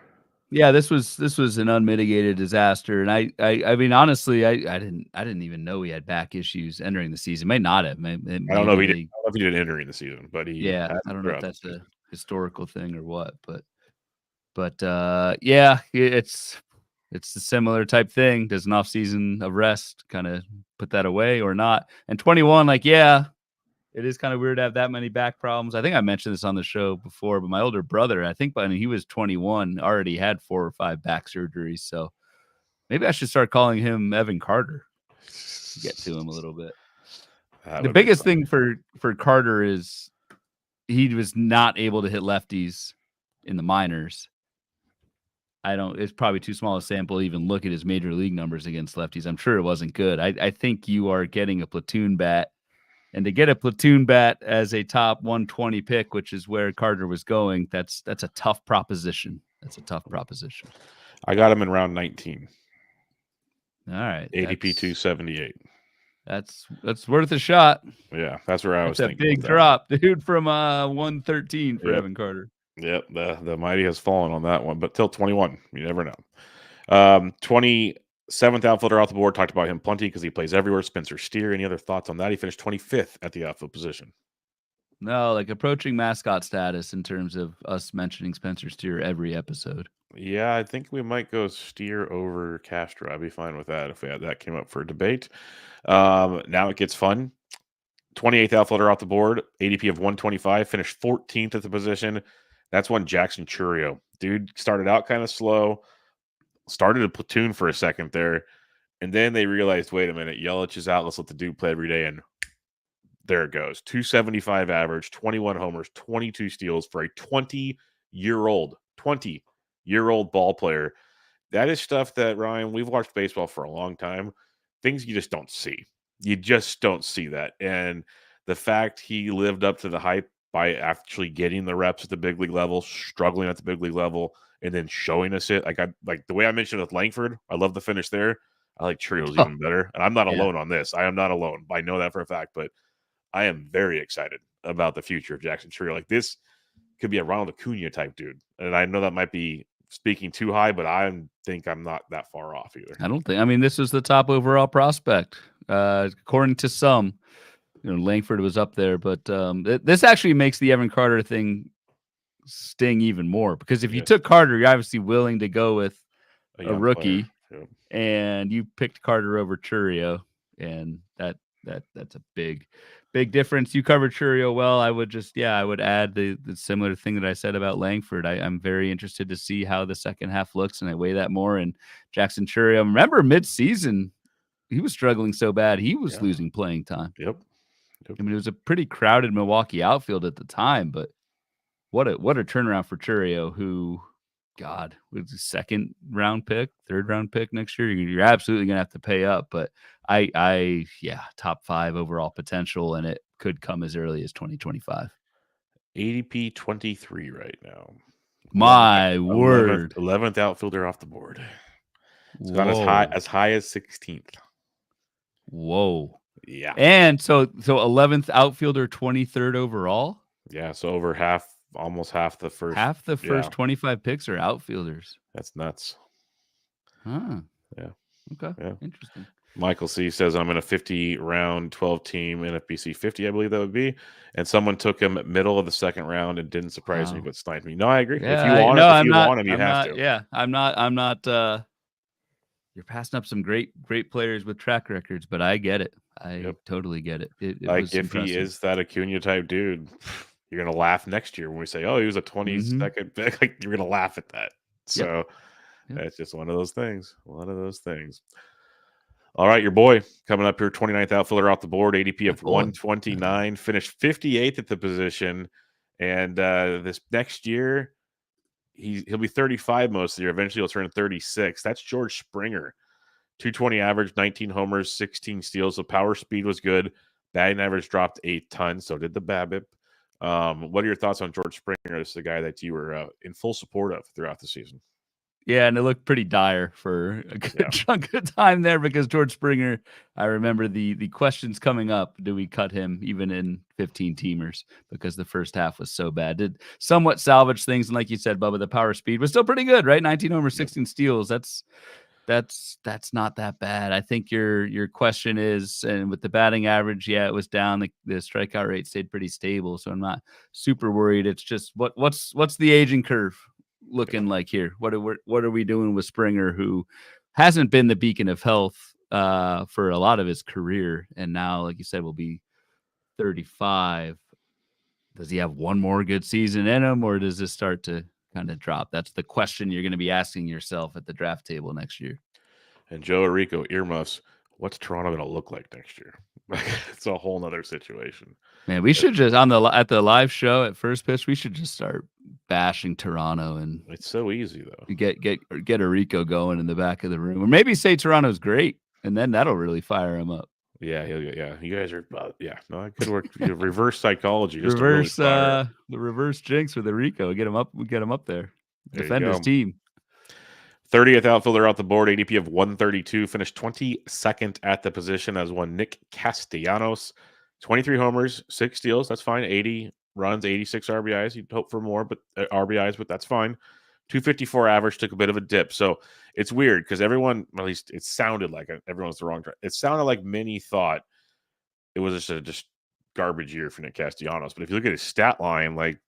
Yeah, this was an unmitigated disaster, and I mean honestly, I didn't even know he had back issues entering the season. May not have. I don't know if he did entering the season, but he I don't know if that's a historical thing or what, but yeah, it's a similar type thing. Does an off season of rest kind of put that away or not? And 21, like it is kind of weird to have that many back problems. I think I mentioned this on the show before, but my older brother, I think when he was 21, already had 4 or 5 back surgeries. So maybe I should start calling him Evan Carter. Get to him a little bit. The biggest thing for Carter is he was not able to hit lefties in the minors. It's probably too small a sample to even look at his major league numbers against lefties. I'm sure it wasn't good. I think you are getting a platoon bat. And to get a platoon bat as a top 120 pick, which is where Carter was going, that's a tough proposition. I got him in round 19. All right. ADP 278. That's worth a shot. Yeah, that's where I was thinking. That's a big drop, dude, from 113 for Evan Carter. Yep, the mighty has fallen on that one, but till 21, you never know. 27th outfielder off the board, talked about him plenty because he plays everywhere. Spencer Steer. Any other thoughts on that? He finished 25th at the outfield position. No, like approaching mascot status in terms of us mentioning Spencer Steer every episode. Yeah, I think we might go Steer over Castro. I'd be fine with that if that came up for debate. Now it gets fun. 28th outfielder off the board, ADP of 125, finished 14th at the position. That's one Jackson Churio. Dude started out kind of slow, started a platoon for a second there, and then they realized, wait a minute, Yelich is out. Let's let the dude play every day, and there it goes. 275 average, 21 homers, 22 steals for a 20-year-old ball player. That is stuff that, Ryan, we've watched baseball for a long time. Things you just don't see. You just don't see that. And the fact he lived up to the hype by actually getting the reps at the big league level, struggling at the big league level, and then showing us it. Like the way I mentioned with Langford, I love the finish there. I like Churio's even better. And I'm not alone on this. I am not alone. I know that for a fact, but I am very excited about the future of Jackson Churio. Like this could be a Ronald Acuna type dude. And I know that might be speaking too high, but I think I'm not that far off either. I don't think. I mean, this was the top overall prospect, according to some. Langford was up there, but this actually makes the Evan Carter thing sting even more because if you took Carter, you're obviously willing to go with a rookie, and you picked Carter over Churio, and that's a big difference. You covered Churio well. I would add the similar thing that I said about Langford. I'm very interested to see how the second half looks, and I weigh that more. And Jackson Churio, remember mid-season, he was struggling so bad he was losing playing time. Yep. I mean, it was a pretty crowded Milwaukee outfield at the time, but what a turnaround for Churio, who, God, was a second round pick, third round pick next year. You're absolutely gonna have to pay up, but top 5 overall potential, and it could come as early as 2025. ADP 23 right now. My word, 11th outfielder off the board. It's gone as high as 16th. Whoa. Yeah. And so 11th outfielder, 23rd overall. Yeah. So over half, almost half the first. Half the first 25 picks are outfielders. That's nuts. Huh. Yeah. Okay. Yeah. Interesting. Michael C says, I'm in a 50 round, 12 team NFBC 50, I believe that would be. And someone took him middle of the second round and didn't surprise me, but sniped me. No, I agree. Yeah, if you want him, you I'm have not, to. yeah, I'm not, you're passing up some great players with track records, but I get it. I totally get it. It Like was if impressive. he is that Acuna type dude, you're gonna laugh next year when we say, "Oh, he was a 22nd pick." Like you're gonna laugh at that. So that's just one of those things. One of those things. All right, your boy coming up here, 29th outfielder off the board, ADP of 129, finished 58th at the position, and this next year he'll be 35 most of the year. Eventually, he'll turn 36. That's George Springer. 220 average, 19 homers, 16 steals. The power speed was good. Batting average dropped a ton. So did the BABIP. What are your thoughts on George Springer? This is the guy that you were in full support of throughout the season. Yeah, and it looked pretty dire for a good chunk of time there because George Springer, I remember the questions coming up, do we cut him even in 15 teamers because the first half was so bad. Did somewhat salvage things, and like you said, Bubba, the power speed was still pretty good, right? 19 homers, 16 steals. That's not that bad. I think your question is, and with the batting average, yeah, it was down. The strikeout rate stayed pretty stable, so I'm not super worried. It's just what's the aging curve looking like here? What are we doing with Springer, who hasn't been the beacon of health for a lot of his career, and now, like you said, will be 35. Does he have one more good season in him, or does this start to kind of drop? That's the question you're going to be asking yourself at the draft table next year. And Joe Arico, earmuffs. What's Toronto going to look like next year? It's a whole nother situation. Man, we should just at the live show at First Pitch, we should just start bashing Toronto, and it's so easy though. Get Arico going in the back of the room, or maybe say Toronto's great, and then that'll really fire him up. Yeah, you guys are. No, it could work. Reverse psychology, just reverse to really fire the reverse jinx with Arico. Get him up there. Defend his go. team. 30th outfielder out the board, ADP of 132, finished 22nd at the position as one Nick Castellanos. 23 homers, 6 steals. That's fine. 80 runs, 86 RBIs. You'd hope for more, but RBIs, but that's fine. 254 average, took a bit of a dip. So it's weird because everyone, at least it sounded like everyone's the wrong track. It sounded like many thought it was just garbage year for Nick Castellanos. But if you look at his stat line, like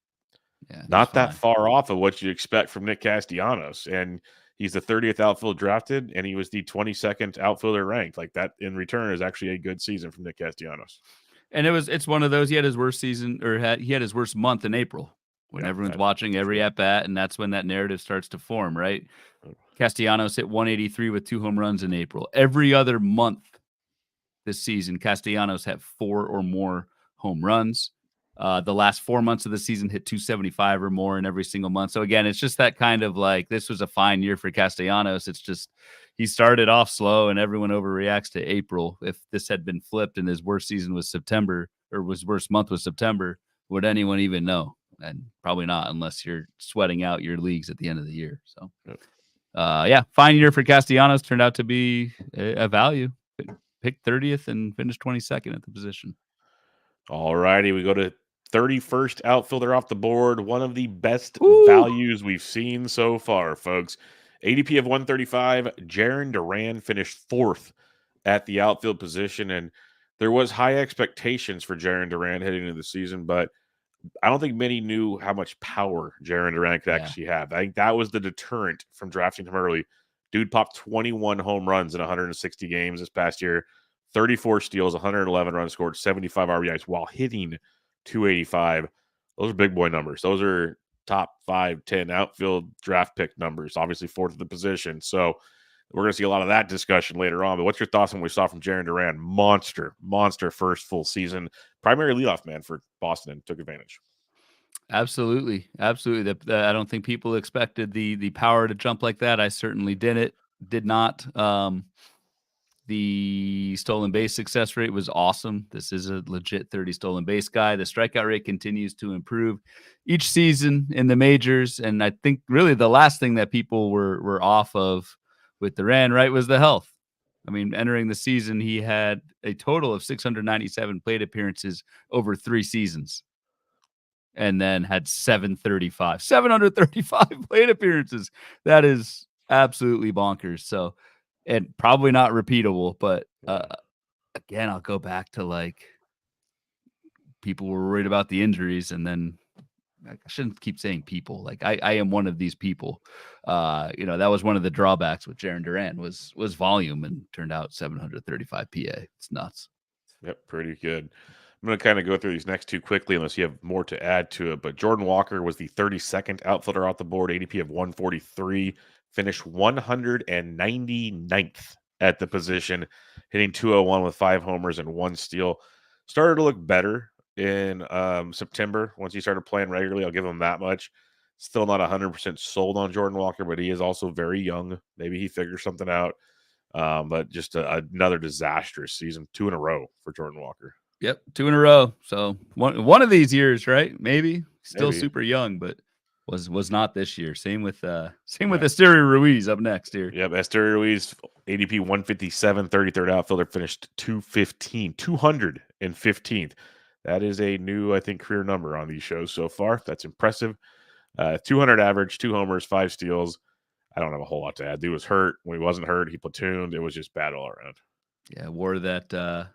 not that far off of what you expect from Nick Castellanos. And he's the 30th outfield drafted, and he was the 22nd outfielder ranked. Like that in return is actually a good season from Nick Castellanos. And it's one of those, he had his worst season, or he had his worst month in April when everyone's watching every at bat, and that's when that narrative starts to form, right? Castellanos hit 183 with 2 home runs in April. Every other month this season, Castellanos had 4 or more home runs. The last 4 months of the season hit 275 or more in every single month. So again, it's just that kind of like, this was a fine year for Castellanos. It's just, he started off slow and everyone overreacts to April. If this had been flipped and his worst season was September, or his worst month was September, would anyone even know? And probably not, unless you're sweating out your leagues at the end of the year. So fine year for Castellanos. Turned out to be a value. Picked 30th and finished 22nd at the position. All righty, we go to 31st outfielder off the board. One of the best values we've seen so far, folks. ADP of 135. Jarren Duran finished 4th at the outfield position, and there was high expectations for Jarren Duran heading into the season, but I don't think many knew how much power Jarren Duran could actually have. I think that was the deterrent from drafting him early. Dude popped 21 home runs in 160 games this past year, 34 steals, 111 runs scored, 75 RBIs while hitting 285. Those are big boy numbers. Those are top 5, 10 outfield draft pick numbers, obviously 4th at the position. So we're going to see a lot of that discussion later on. But what's your thoughts on what we saw from Jarren Duran? Monster first full season. Primary leadoff man for Boston and took advantage. Absolutely. I don't think people expected the power to jump like that. I certainly did not. The stolen base success rate was awesome. This is a legit 30 stolen base guy. The strikeout rate continues to improve each season in the majors. And I think really the last thing that people were off of with Duran, right, was the health. I mean, entering the season, he had a total of 697 plate appearances over 3 seasons. And then had 735 plate appearances. That is absolutely bonkers. So, and probably not repeatable, but again, I'll go back to like people were worried about the injuries, and then I shouldn't keep saying people. Like I am one of these people. That was one of the drawbacks with Jaron Duran was volume, and turned out 735 PA. It's nuts. Yep, pretty good. I'm going to kind of go through these next two quickly unless you have more to add to it. But Jordan Walker was the 32nd outfielder off the board, ADP of 143, finished 199th at the position, hitting 201 with 5 homers and 1 steal. Started to look better in September once he started playing regularly. I'll give him that much. Still not 100% sold on Jordan Walker, but he is also very young. Maybe he figures something out. But just another disastrous season, 2 in a row for Jordan Walker. Yep, 2 in a row. So one of these years, right? Maybe still Maybe. super young, but was not this year. Same with Esteury Ruiz up next here. Yep, Esteury Ruiz, ADP 157, 33rd outfielder, finished 215th. That is a new, I think, career number on these shows so far. That's impressive. 200 average, 2 homers, 5 steals. I don't have a whole lot to add. Dude was hurt. When he wasn't hurt, he platooned. It was just bad all around. Yeah, wore that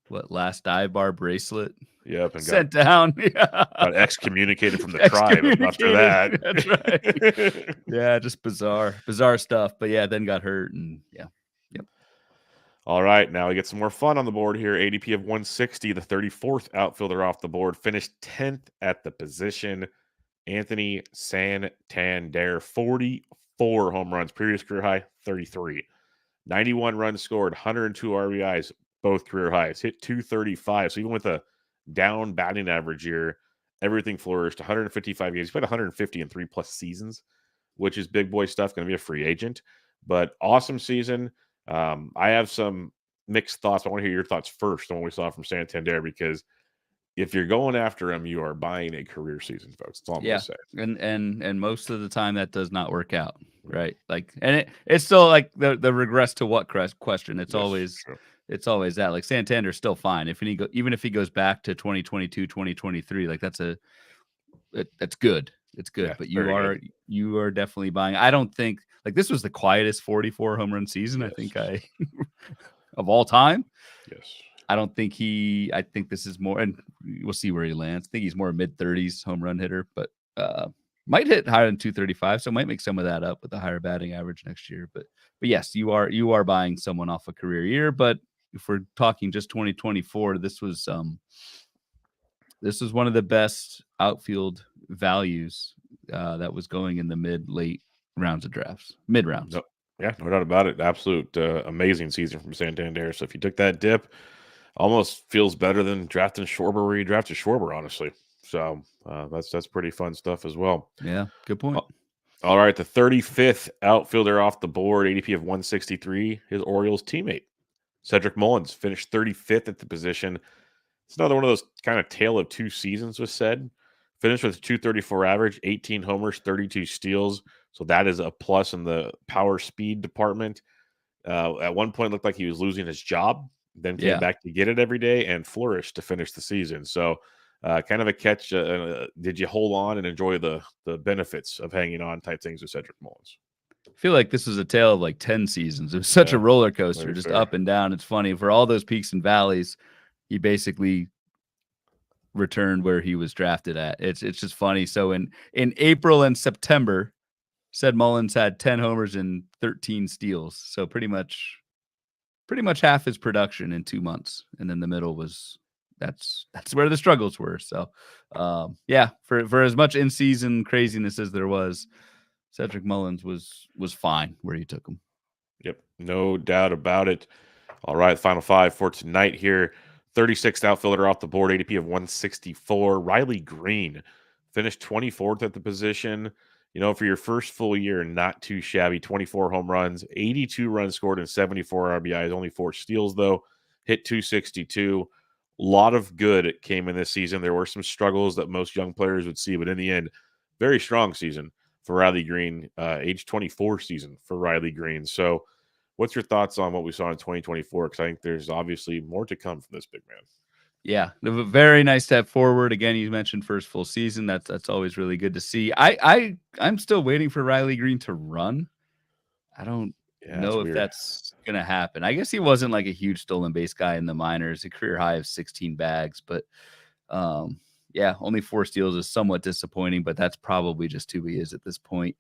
last dive bar bracelet. Yep, and sent down. Got excommunicated from the tribe after that. That's right. Yeah, just bizarre stuff. But yeah, then got hurt, and yeah. Yep. All right, now we get some more fun on the board here. ADP of 160, the 34th outfielder off the board, finished 10th at the position. Anthony Santander, 44 home runs, previous career high, 33. 91 runs scored, 102 RBIs, both career highs, hit 235. So even with a down batting average year, everything flourished. 155 games. He's played 150 in 3+ seasons, which is big boy stuff. Going to be a free agent, but awesome season. I have some mixed thoughts. I want to hear your thoughts first on what we saw from Santander, because if you're going after him, you are buying a career season, folks. That's all I'm going to say. And most of the time that does not work out, right? Like, and it's still like the regress to what question. It's always that. Like Santander's still fine even if he goes back to 2022, 2023. Like that's good. It's good, yeah, but you are definitely buying. I don't think like this was the quietest 44 home run season. Yes. I think of all time. Yes. I think this is more, and we'll see where he lands. I think he's more mid-30s home run hitter, but might hit higher than 235, so might make some of that up with a higher batting average next year. But yes, you are buying someone off a career year. But if we're talking just 2024, this was one of the best outfield values that was going in the mid-late rounds of drafts, mid-rounds. No, yeah, no doubt about it. Absolute amazing season from Santander. So if you took that dip, almost feels better than drafting Schwarber where you drafted Schwarber, honestly. So that's pretty fun stuff as well. Yeah, good point. All right, the 35th outfielder off the board, ADP of 163, his Orioles teammate. Cedric Mullins finished 35th at the position. It's another one of those kind of tale of 2 seasons was said. Finished with 234 average, 18 homers, 32 steals. So that is a plus in the power speed department. At one point, looked like he was losing his job. Then came back to get it every day and flourished to finish the season. So kind of a catch. Did you hold on and enjoy the benefits of hanging on type things with Cedric Mullins? I feel like this was a tale of like 10 seasons. It was such a roller coaster, just up and down. It's funny. For all those peaks and valleys, he basically returned where he was drafted at. It's just funny. So in April and September, said Mullins had 10 homers and 13 steals. So pretty much half his production in 2 months, and then the middle was that's where the struggles were. So for as much in-season craziness as there was, Cedric Mullins was fine where he took him. Yep, no doubt about it. All right, final 5 for tonight here. 36th outfielder off the board, ADP of 164. Riley Green finished 24th at the position. For your first full year, not too shabby. 24 home runs, 82 runs scored, and 74 RBIs. Only 4 steals, though. Hit 262. A lot of good came in this season. There were some struggles that most young players would see, but in the end, very strong season for Riley Green. Age 24 season for Riley Green. So What's your thoughts on what we saw in 2024? Because I think there's obviously more to come from this big man. Yeah, a very nice step forward. Again, you mentioned first full season. That's always really good to see. I'm still waiting for Riley Green to run. I don't Yeah, it's know if weird. that's gonna happen. I guess he wasn't like a huge stolen base guy in the minors, a career high of 16 bags, but yeah, only 4 steals is somewhat disappointing, but that's probably just who he is at this point,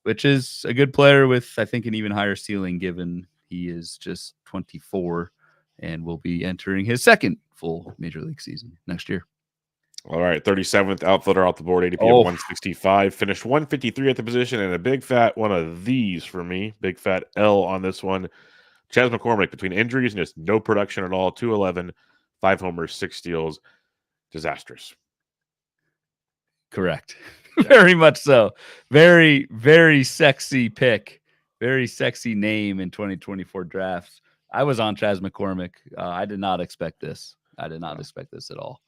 which is a good player with, I think, an even higher ceiling given he is just 24 and will be entering his second full major league season next year. All right, 37th outfielder off the board, ADP of 165, finished 153 at the position, and a big fat one of these for me, big fat L on this one. Chas McCormick, between injuries and just no production at all, 211, 5 homers, 6 steals, disastrous. Correct. Very much so. Very, very sexy pick. Very sexy name in 2024 drafts. I was on Chas McCormick. I did not expect this. I did not expect this at all.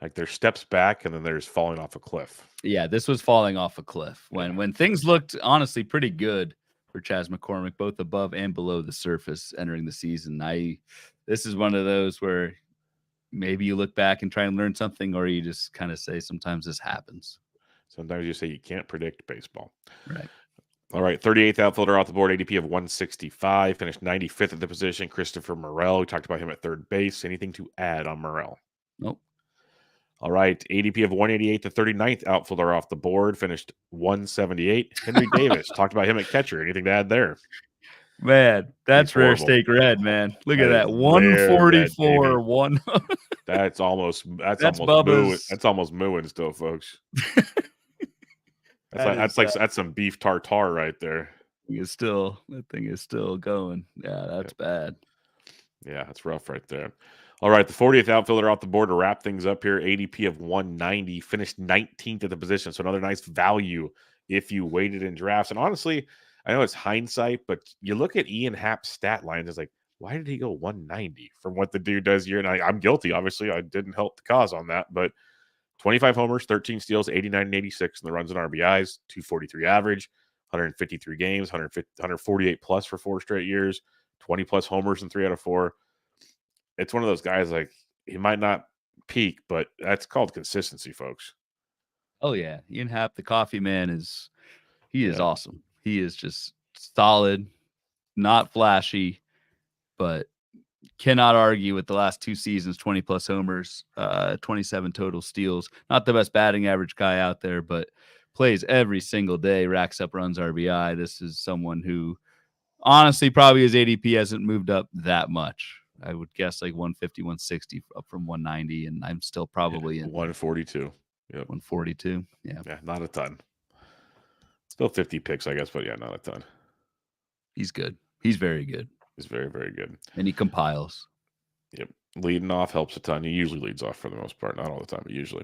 Like there's steps back and then there's falling off a cliff. Yeah, this was falling off a cliff when things looked honestly pretty good for Chas McCormick, both above and below the surface entering the season. This is one of those where maybe you look back and try and learn something, or you just kind of say sometimes this happens. Sometimes you say you can't predict baseball. Right. All right, 38th outfielder off the board, ADP of 165, finished 95th at the position. Christopher Morel, we talked about him at third base. Anything to add on Morel? Nope. All right, ADP of 188, the 39th outfielder off the board, finished 178. Henry Davis, talked about him at catcher. Anything to add there? Man, that's rare steak red, man. Look at that. 144, one. That's almost Bubba's. That's almost mooing still, folks. That's some beef tartare right there. That thing is still going. Yeah, that's bad. Yeah, that's rough right there. All right, the 40th outfielder off the board to wrap things up here. ADP of 190, finished 19th at the position. So another nice value if you waited in drafts. And honestly, I know it's hindsight, but you look at Ian Happ's stat lines, it's like, why did he go 190 from what the dude does here? And I'm guilty, obviously. I didn't help the cause on that, but 25 homers, 13 steals, 89 and 86 in the runs and RBIs, 243 average, 153 games, 148 plus for 4 straight years, 20 plus homers in 3 out of 4. It's one of those guys, like, he might not peak, but that's called consistency, folks. Oh, yeah. Ian Happ, the coffee man, is awesome. He is just solid, not flashy, but cannot argue with the last 2 seasons, 20 plus homers, 27 total steals. Not the best batting average guy out there, but plays every single day, racks up runs, RBI. This is someone who honestly probably his ADP hasn't moved up that much. I would guess like 150, 160 up from 190, and I'm still probably in 142. Yep. 142. Yeah. Yeah, not a ton. Still 50 picks, I guess, but yeah, not a ton. He's good. He's very good. He's very, very good. And he compiles. Yep. Leading off helps a ton. He usually leads off for the most part. Not all the time, but usually.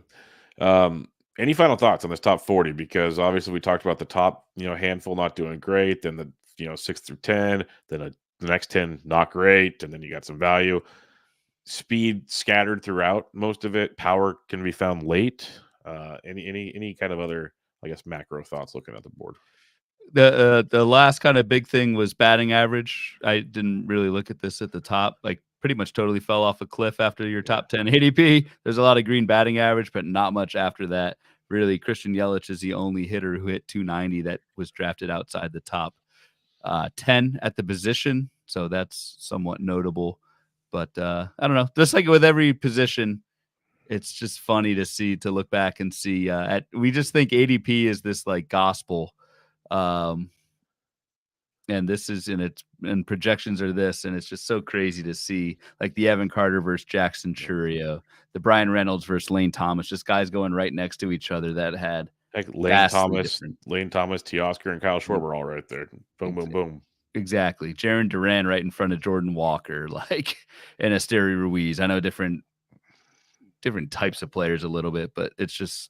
Any final thoughts on this top 40? Because obviously we talked about the top, handful not doing great, then the 6 through 10, then the next 10 not great, and then you got some value. Speed scattered throughout most of it. Power can be found late. Any kind of other, I guess, macro thoughts looking at the board? The last kind of big thing was batting average. I didn't really look at this at the top. Like pretty much totally fell off a cliff after your top 10 ADP. There's a lot of green batting average, but not much after that. Really, Christian Yelich is the only hitter who hit 290 that was drafted outside the top 10 at the position. So that's somewhat notable. But I don't know. Just like with every position, it's just funny to look back and see. We just think ADP is this like gospel. And this is and projections are this, and it's just so crazy to see like the Evan Carter versus Jackson Churio, the Brian Reynolds versus Lane Thomas, just guys going right next to each other that had like Lane Thomas, Teoscar, and Kyle Schwarber all right there. Boom, boom, boom. Exactly. Jaron Duran right in front of Jordan Walker, like, and Esteri Ruiz. I know different types of players a little bit, but it's just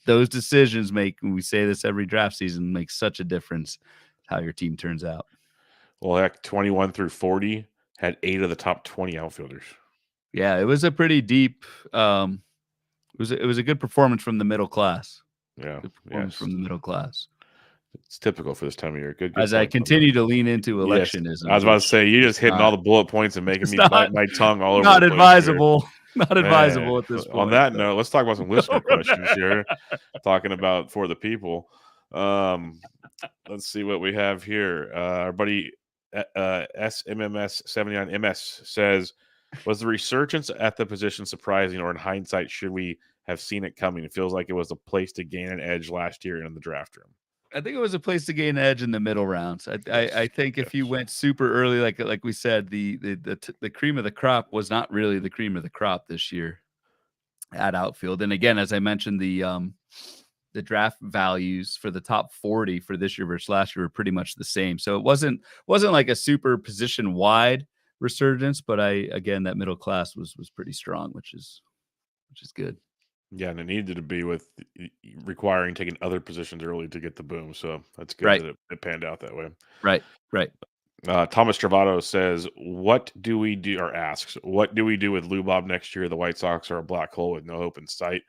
those decisions we say this every draft season, makes such a difference how your team turns out. Well, heck, 21 through 40 had 8 of the top 20 outfielders. Yeah, it was a pretty deep. It was a good performance from the middle class. Yeah, from the middle class. It's typical for this time of year. Good As I point, Bubba. continue to lean into Yes. electionism. I was about to say, you're just hitting all the bullet points and making me bite my tongue all over not the place here. advisable. Not advisable Man, at this point. on that note, let's talk about some listener No, questions here. Talking about for the people. Let's see what we have here. Our buddy SMMS79MS says, was the resurgence at the position surprising, or in hindsight, should we have seen it coming? It feels like it was a place to gain an edge last year in the draft room. I think it was a place to gain an edge in the middle rounds. I think if you went super early, like we said, the cream of the crop was not really the cream of the crop this year at Outfield. And again, as I mentioned, the draft values for the top 40 for this year versus last year were pretty much the same. So it wasn't like a super position wide resurgence, but again, that middle class was pretty strong, which is good. Yeah, and it needed to be with requiring taking other positions early to get the boom. So that's good Right. that it panned out that way. Right. Thomas Travato says, what do we do, or asks, what do we do with Lubob next year? The White Sox are a black hole with no hope in sight.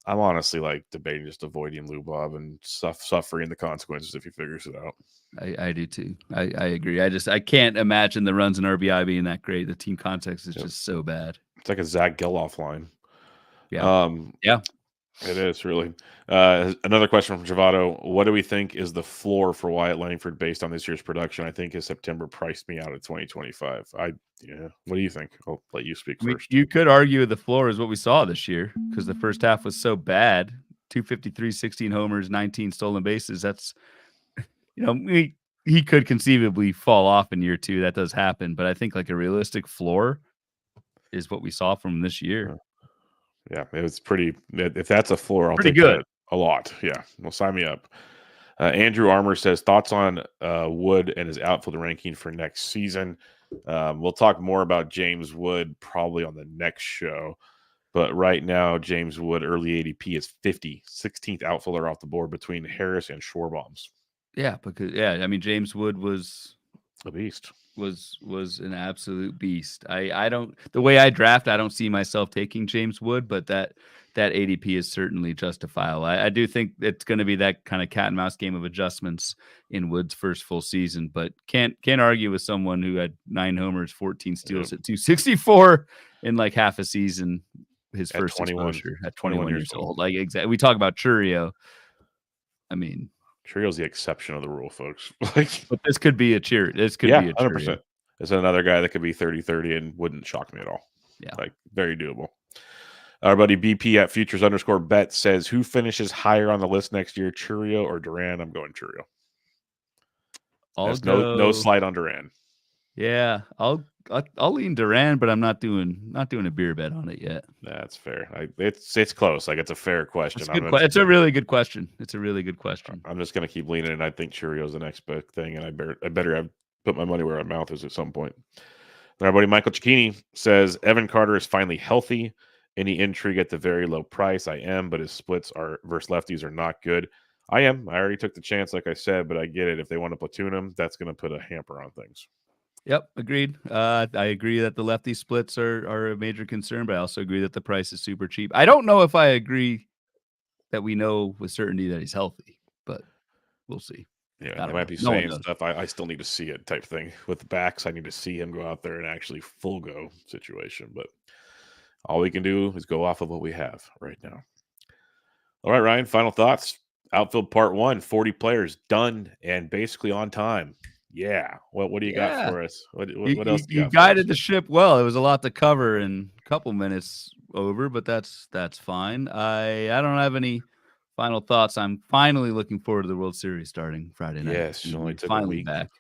I'm honestly debating just avoiding Lubob and suffering the consequences if he figures it out. I do too. I agree. I can't imagine the runs in RBI being that great. The team context is just so bad. It's like a Zach Geloff line. Yeah. It is really. Another question from Travato. What do we think is the floor for Wyatt Langford based on this year's production? I think his September priced me out at 2025. What do you think? I'll let you speak first. You could argue the floor is what we saw this year because the first half was so bad. 253, 16 homers, 19 stolen bases. That's, he could conceivably fall off in year two. That does happen. But I think like a realistic floor is what we saw from this year. Yeah, it was pretty. If that's a floor, I'll take good. That a lot. Yeah, well, sign me up. Andrew Armour says, thoughts on Wood and his outfield ranking for next season. We'll talk more about James Wood probably on the next show. But right now, James Wood early ADP is 50, 16th outfielder off the board between Harris and Schwarbaum's. Yeah, because James Wood was a beast. Was an absolute beast. The way I draft, I don't see myself taking James Wood, but that ADP is certainly justifiable. I do think it's going to be that kind of cat and mouse game of adjustments in Wood's first full season, but can't argue with someone who had 9 homers, 14 steals at 264 in like half a season. His first exposure at 21 years old. Like exactly, we talk about Churio. I mean, Churio's the exception of the rule, folks. But this could be a cheer. This could be a 100%. It's another guy that could be 30-30 and wouldn't shock me at all. Yeah, very doable. Our buddy BP at futures_bet says, who finishes higher on the list next year, Churio or Duran? I'm going Churio. No slide on Duran. Yeah, I'll lean Duran, but I'm not doing a beer bet on it yet. That's fair. It's close. It's a fair question. It's a really good question. I'm just gonna keep leaning, and I think Churio's the next big thing, and I better have put my money where my mouth is at some point. And our buddy Michael Cicchini says Evan Carter is finally healthy. Any intrigue at the very low price? I am, but his splits are versus lefties are not good. I am. I already took the chance, like I said, but I get it. If they want to platoon him, that's going to put a hamper on things. Yep, agreed. I agree that the lefty splits are a major concern, but I also agree that the price is super cheap. I don't know if I agree that we know with certainty that he's healthy, but we'll see. Yeah, I might be saying stuff. I still need to see it type thing. With the backs, I need to see him go out there and actually full go situation. But all we can do is go off of what we have right now. All right, Ryan, final thoughts. Outfield part 1, 40 players done and basically on time. Yeah. What do you got for us? What else do you got? You guided the ship well. It was a lot to cover in a couple minutes over, but that's fine. I don't have any final thoughts. I'm finally looking forward to the World Series starting Friday night. Yes, only took finally a week. Back.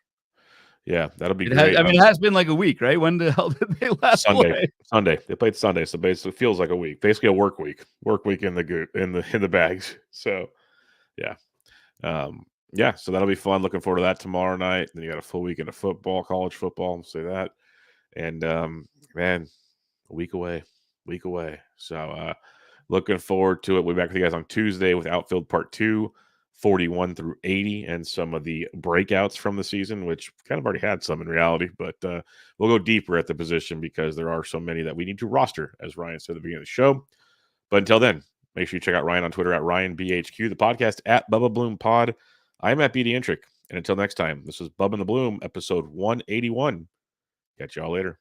Yeah, that'll be great. It has been like a week, right? When the hell did they last play? Sunday. They played Sunday, so basically it feels like a week. Basically a work week. Work week in the bags. So, yeah. Yeah, so that'll be fun. Looking forward to that tomorrow night. Then you got a full weekend of football, college football, I'll say that. And man, a week away. So looking forward to it. We'll be back with you guys on Tuesday with Outfield Part 2, 41 through 80, and some of the breakouts from the season, which kind of already had some in reality, but we'll go deeper at the position because there are so many that we need to roster, as Ryan said at the beginning of the show. But until then, make sure you check out Ryan on Twitter at RyanBHQ, the podcast at Bubba Bloom Pod. I'm at BD Intric. And until next time, this is Bub and the Bloom, episode 181. Catch y'all later.